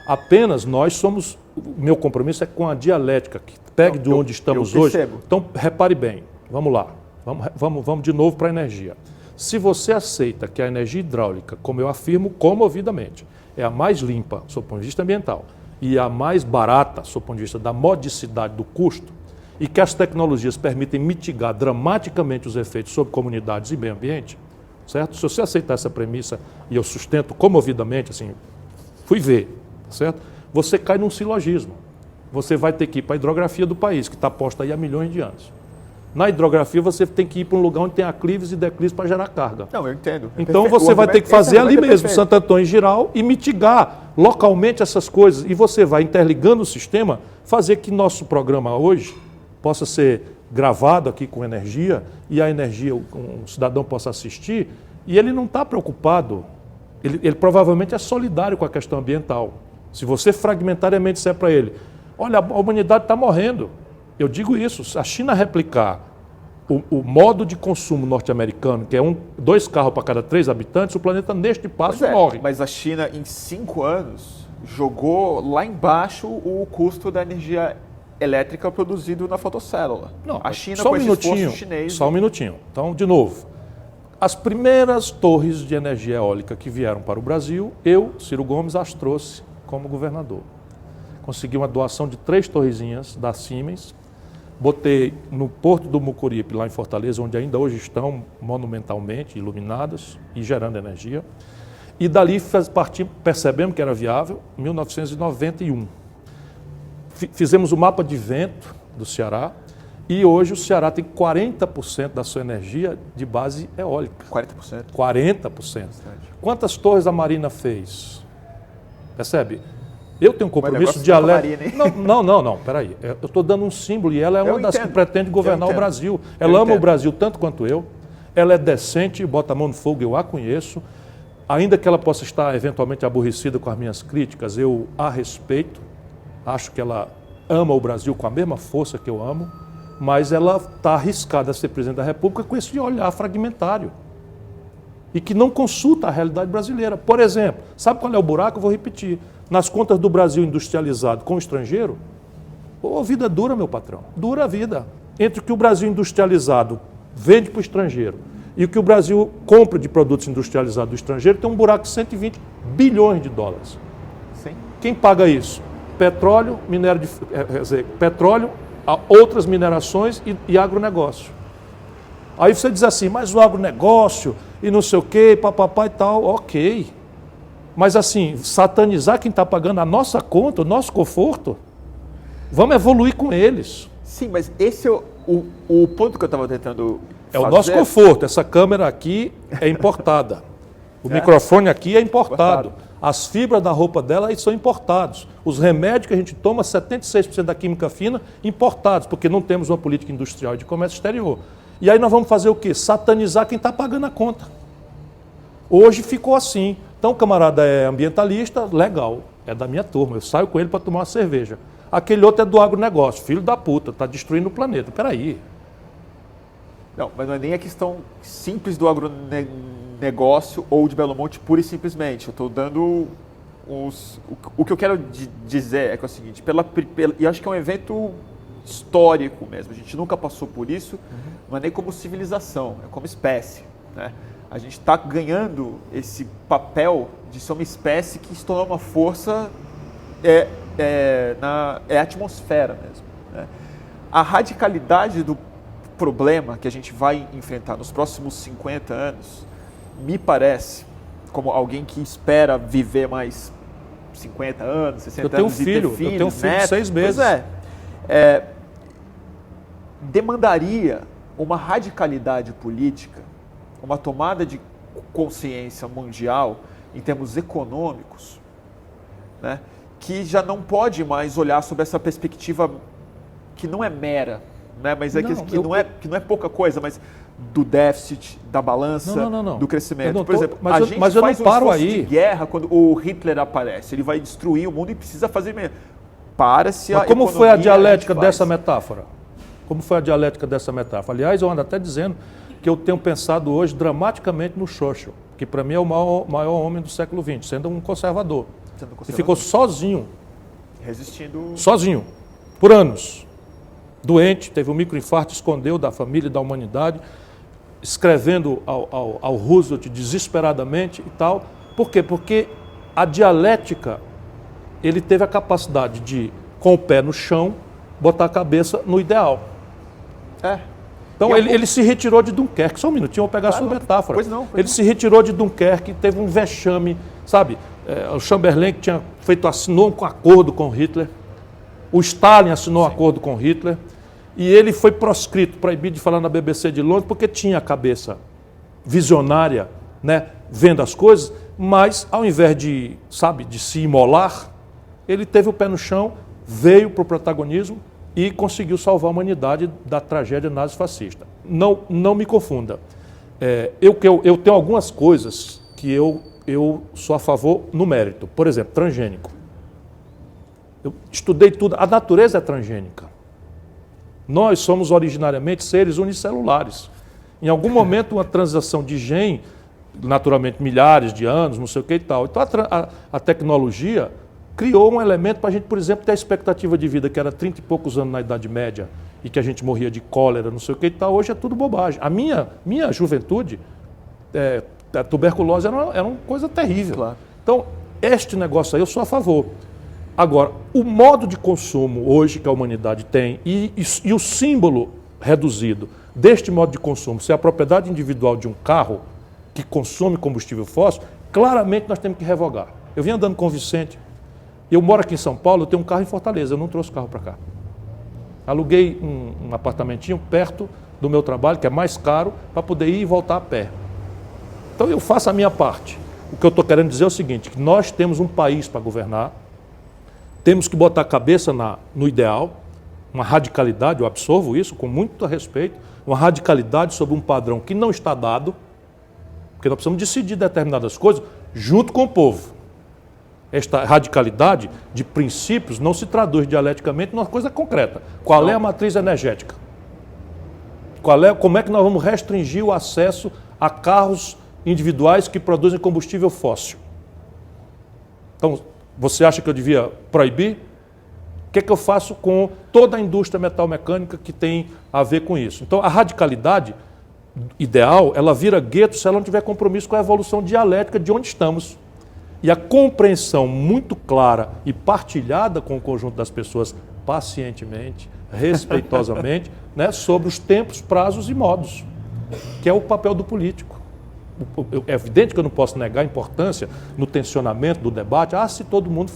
Apenas nós somos, o meu compromisso é com a dialética, que pegue de onde estamos hoje. Então, repare bem, vamos lá, vamos de novo para a energia. Se você aceita que a energia hidráulica, como eu afirmo comovidamente, é a mais limpa, sob o ponto de vista ambiental, e a mais barata, sob o ponto de vista da modicidade do custo, e que as tecnologias permitem mitigar dramaticamente os efeitos sobre comunidades e meio ambiente, certo? Se você aceitar essa premissa, e eu sustento comovidamente, assim, fui ver, certo? Você cai num silogismo. Você vai ter que ir para a hidrografia do país, que está posta aí há milhões de anos. Na hidrografia, você tem que ir para um lugar onde tem aclives e declives para gerar carga. Não, eu entendo. Então você vai ter que fazer ali mesmo, Santo Antônio e Giral, e mitigar localmente essas coisas. E você vai, interligando o sistema, fazer que nosso programa hoje possa ser gravado aqui com energia, e a energia, um cidadão possa assistir, e ele não está preocupado, ele provavelmente é solidário com a questão ambiental. Se você fragmentariamente disser para ele, olha, a humanidade está morrendo. Eu digo isso, se a China replicar o modo de consumo norte-americano, que é 2 carros para cada 3 habitantes, o planeta neste passo morre. Mas a China, em 5 anos, jogou lá embaixo o custo da energia elétrica produzido na fotocélula. Não, a China só com um esse minutinho, esforço chinês... Só um minutinho. Então, de novo, as primeiras torres de energia eólica que vieram para o Brasil, eu, Ciro Gomes, as trouxe como governador. Consegui uma doação de 3 torrezinhas da Siemens, botei no Porto do Mucuripe, lá em Fortaleza, onde ainda hoje estão monumentalmente iluminadas e gerando energia. E dali percebemos que era viável, em 1991. Fizemos o mapa de vento do Ceará e hoje o Ceará tem 40% da sua energia de base eólica. 40%? 40%. Quantas torres a Marina fez? Percebe? Eu tenho um compromisso dialético. Não, peraí. Eu estou dando um símbolo e ela é uma das que pretende governar o Brasil. Ela ama o Brasil tanto quanto eu. Ela é decente, bota a mão no fogo, eu a conheço. Ainda que ela possa estar eventualmente aborrecida com as minhas críticas, eu a respeito. Acho que ela ama o Brasil com a mesma força que eu amo, mas ela está arriscada a ser presidente da República com esse olhar fragmentário e que não consulta a realidade brasileira. Por exemplo, sabe qual é o buraco? Eu vou repetir. Nas contas do Brasil industrializado com o estrangeiro, vida dura, meu patrão, dura a vida. Entre o que o Brasil industrializado vende para o estrangeiro e o que o Brasil compra de produtos industrializados do estrangeiro, tem um buraco de 120 bilhões de dólares. Sim. Quem paga isso? Petróleo, petróleo, outras minerações e agronegócio. Aí você diz assim, mas o agronegócio e não sei o quê, papapá e tal, ok. Mas assim, satanizar quem está pagando a nossa conta, o nosso conforto, vamos evoluir com eles. Sim, mas esse é o ponto que eu estava tentando fazer. É o nosso conforto. Essa câmera aqui é importada. O microfone aqui é importado. As fibras da roupa dela são importados. Os remédios que a gente toma, 76% da química fina, importados, porque não temos uma política industrial e de comércio exterior. E aí nós vamos fazer o quê? Satanizar quem está pagando a conta. Hoje ficou assim. Então o camarada é ambientalista, legal, é da minha turma, eu saio com ele para tomar uma cerveja. Aquele outro é do agronegócio, filho da puta, está destruindo o planeta. Peraí. Não, mas não é nem a questão simples do agronegócio ou de Belo Monte, pura e simplesmente. Eu estou dando o que eu quero dizer é que é o seguinte, e acho que é um evento histórico mesmo, a gente nunca passou por isso, não é nem como civilização, é como espécie, né? A gente está ganhando esse papel de ser uma espécie que se tornou uma força na atmosfera mesmo, né? A radicalidade do problema que a gente vai enfrentar nos próximos 50 anos, me parece, como alguém que espera viver mais 50 anos, 60 anos e ter filhos, eu tenho um filho de 6 meses. Pois demandaria uma radicalidade política, uma tomada de consciência mundial em termos econômicos, né, que já não pode mais olhar sobre essa perspectiva que não é mera, né, mas que não é pouca coisa, mas do déficit, da balança, do crescimento. Por exemplo, a gente faz um esforço de guerra quando o Hitler aparece, ele vai destruir o mundo e precisa fazer mesmo. Para-se a como foi a dialética dessa metáfora? Como foi a dialética dessa metáfora? Aliás, eu ando até dizendo que eu tenho pensado hoje dramaticamente no Churchill, que para mim é o maior homem do século XX, sendo um conservador. Ele ficou sozinho. Resistindo. Sozinho. Por anos. Doente, teve um microinfarto, escondeu da família e da humanidade, escrevendo ao Roosevelt desesperadamente e tal. Por quê? Porque a dialética, ele teve a capacidade de, com o pé no chão, botar a cabeça no ideal. Então ele se retirou de Dunkerque. Só um minutinho, eu vou pegar a sua metáfora. Ele se retirou de Dunkerque, teve um vexame, sabe? O Chamberlain que assinou um acordo com Hitler. O Stalin assinou um acordo com Hitler. E ele foi proscrito, proibido de falar na BBC de Londres, porque tinha a cabeça visionária, né, vendo as coisas, mas ao invés de se imolar, ele teve o pé no chão, veio para o protagonismo e conseguiu salvar a humanidade da tragédia nazifascista. Não me confunda. Eu tenho algumas coisas que eu sou a favor no mérito. Por exemplo, transgênico. Eu estudei tudo. A natureza é transgênica. Nós somos originariamente seres unicelulares. Em algum momento, uma transação de gene, naturalmente milhares de anos, não sei o que e tal. Então, a tecnologia criou um elemento para a gente, por exemplo, ter a expectativa de vida, que era 30 e poucos anos na Idade Média, e que a gente morria de cólera, não sei o que e tal. Hoje é tudo bobagem. A minha juventude, a tuberculose era uma coisa terrível. Claro. Então, este negócio aí eu sou a favor. Agora, o modo de consumo hoje que a humanidade tem e o símbolo reduzido deste modo de consumo, se é a propriedade individual de um carro que consome combustível fóssil, claramente nós temos que revogar. Eu vim andando com o Vicente, eu moro aqui em São Paulo, eu tenho um carro em Fortaleza, eu não trouxe o carro para cá. Aluguei um apartamentinho perto do meu trabalho, que é mais caro, para poder ir e voltar a pé. Então eu faço a minha parte. O que eu estou querendo dizer é o seguinte, que nós temos um país para governar, temos que botar a cabeça no ideal, uma radicalidade, eu absorvo isso com muito respeito, uma radicalidade sobre um padrão que não está dado, porque nós precisamos decidir determinadas coisas junto com o povo. Esta radicalidade de princípios não se traduz dialeticamente numa coisa concreta. Qual é a matriz energética? Como é que nós vamos restringir o acesso a carros individuais que produzem combustível fóssil? Então, você acha que eu devia proibir? O que é que eu faço com toda a indústria metal-mecânica que tem a ver com isso? Então, a radicalidade ideal, ela vira gueto se ela não tiver compromisso com a evolução dialética de onde estamos. E a compreensão muito clara e partilhada com o conjunto das pessoas, pacientemente, respeitosamente, né, sobre os tempos, prazos e modos, que é o papel do político. É evidente que eu não posso negar a importância no tensionamento do debate. Se todo mundo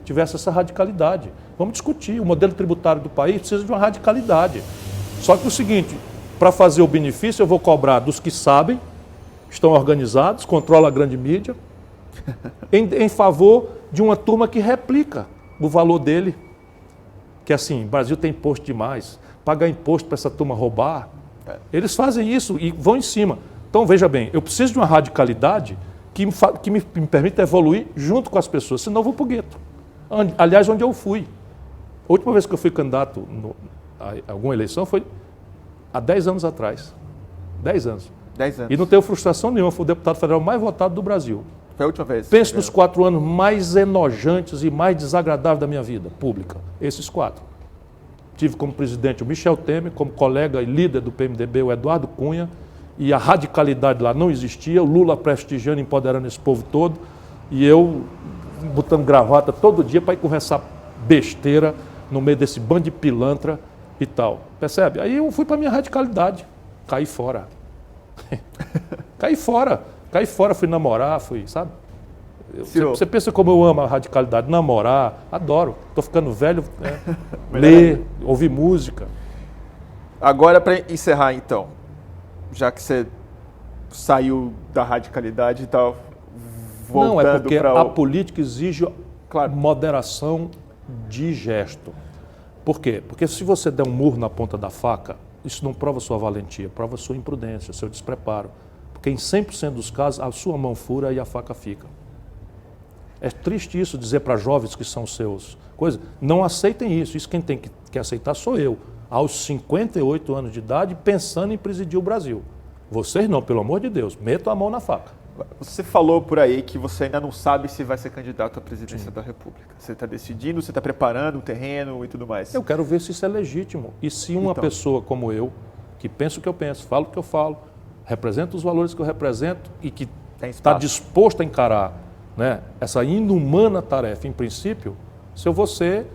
tivesse essa radicalidade. Vamos discutir. O modelo tributário do país precisa de uma radicalidade. Só que o seguinte, para fazer o benefício, eu vou cobrar dos que sabem, estão organizados, controlam a grande mídia, em favor de uma turma que replica o valor dele. Que assim, o Brasil tem imposto demais, pagar imposto para essa turma roubar. Eles fazem isso e vão em cima. Então, veja bem, eu preciso de uma radicalidade que me permita evoluir junto com as pessoas, senão eu vou para o gueto. Aliás, onde eu fui. A última vez que eu fui candidato a alguma eleição foi há 10 anos atrás. 10 anos. 10 anos. E não tenho frustração nenhuma, fui o deputado federal mais votado do Brasil. Foi a última vez. Pense nos 4 anos mais enojantes e mais desagradáveis da minha vida pública. Esses 4. Tive como presidente o Michel Temer, como colega e líder do PMDB o Eduardo Cunha, e a radicalidade lá não existia, o Lula prestigiando, empoderando esse povo todo, e eu botando gravata todo dia para ir conversar besteira no meio desse bando de pilantra e tal. Percebe? Aí eu fui para a minha radicalidade, caí fora. Caí fora, fui namorar, sabe? Você pensa como eu amo a radicalidade, namorar, adoro. Estou ficando velho, ler, ouvir música. Agora, para encerrar então, já que você saiu da radicalidade e tal, voltando não, é porque a política exige moderação de gesto. Por quê? Porque se você der um murro na ponta da faca, isso não prova sua valentia, prova sua imprudência, seu despreparo. Porque em 100% dos casos, a sua mão fura e a faca fica. É triste isso dizer para jovens que são seus coisas. Não aceitem isso. Isso quem tem que aceitar sou eu. Aos 58 anos de idade, pensando em presidir o Brasil. Vocês não, pelo amor de Deus, metam a mão na faca. Você falou por aí que você ainda não sabe se vai ser candidato à presidência da República. Você está decidindo, você está preparando o terreno e tudo mais. Eu quero ver se isso é legítimo. E se uma pessoa como eu, que pensa o que eu penso, fala o que eu falo, representa os valores que eu represento e que está disposto a encarar, né, essa inumana tarefa, em princípio, se eu vou ser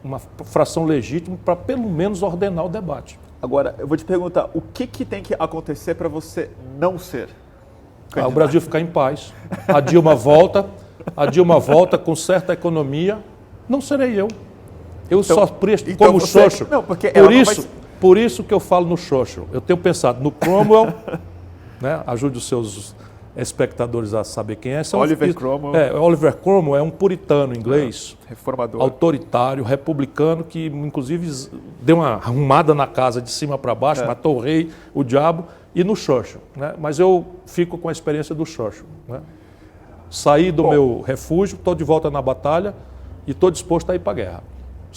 uma fração legítima para pelo menos ordenar o debate. Agora, eu vou te perguntar, o que tem que acontecer para você não ser candidato? O Brasil ficar em paz, a Dilma volta com certa economia, não serei eu. Eu então, só presto então como xoxo. Não, porque por isso que eu falo no xoxo. Eu tenho pensado no Cromwell, né, ajude os seus espectadores a saber quem é. Oliver Cromwell. Oliver Cromwell é um puritano inglês, reformador, autoritário, republicano, que inclusive deu uma arrumada na casa de cima para baixo, matou o rei, o diabo, e no xoxo. Né? Mas eu fico com a experiência do xoxo. Né? Saí do meu refúgio, estou de volta na batalha e estou disposto a ir para a guerra.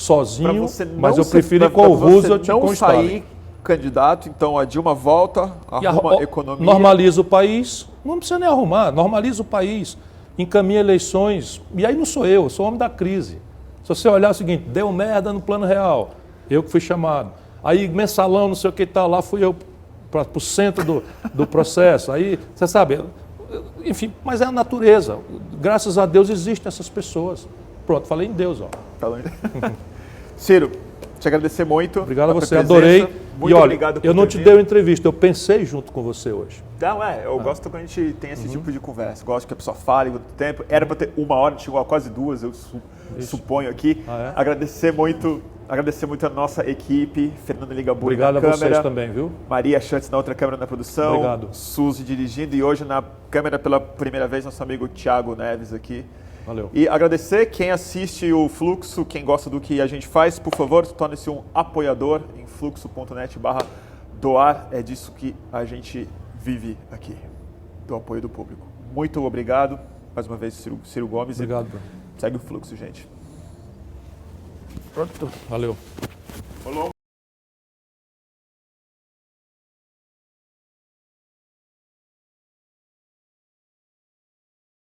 sozinho, você não mas eu ser- prefiro ir pra- com o pra você Roosevelt e não com o Stalin. sair candidato, então a Dilma volta, arruma a economia. Normaliza o país, não precisa nem arrumar, normaliza o país, encaminha eleições, e aí não sou eu sou o homem da crise. Se você olhar o seguinte, deu merda no plano real, eu que fui chamado. Aí mensalão, não sei o que tal, lá fui eu para o centro do processo. Aí, você sabe, enfim, mas é a natureza. Graças a Deus existem essas pessoas. Pronto, falei em Deus, ó. Falando. Ciro, te agradecer muito. Obrigado a pela você, presença. adorei. Muito E olha, obrigado por eu não ter te vindo. dei uma entrevista, eu pensei junto com você hoje. Não, eu gosto quando a gente tem esse tipo de conversa. Gosto que a pessoa fale muito tempo. Era para ter 1 hora, chegou a quase 2, eu suponho aqui. Ah, é? Agradecer muito a nossa equipe, Fernando Ligabui Obrigado na a vocês câmera, também, viu? Maria Schantz na outra câmera na produção, Obrigado. Suzy dirigindo e hoje na câmera pela primeira vez nosso amigo Thiago Neves aqui. Valeu. E agradecer quem assiste o Fluxo, quem gosta do que a gente faz, por favor, torne-se um apoiador em fluxo.net/doar. É disso que a gente vive aqui, do apoio do público. Muito obrigado, mais uma vez, Ciro Gomes. Obrigado, Bruno. Segue o Fluxo, gente. Pronto. Valeu. Falou.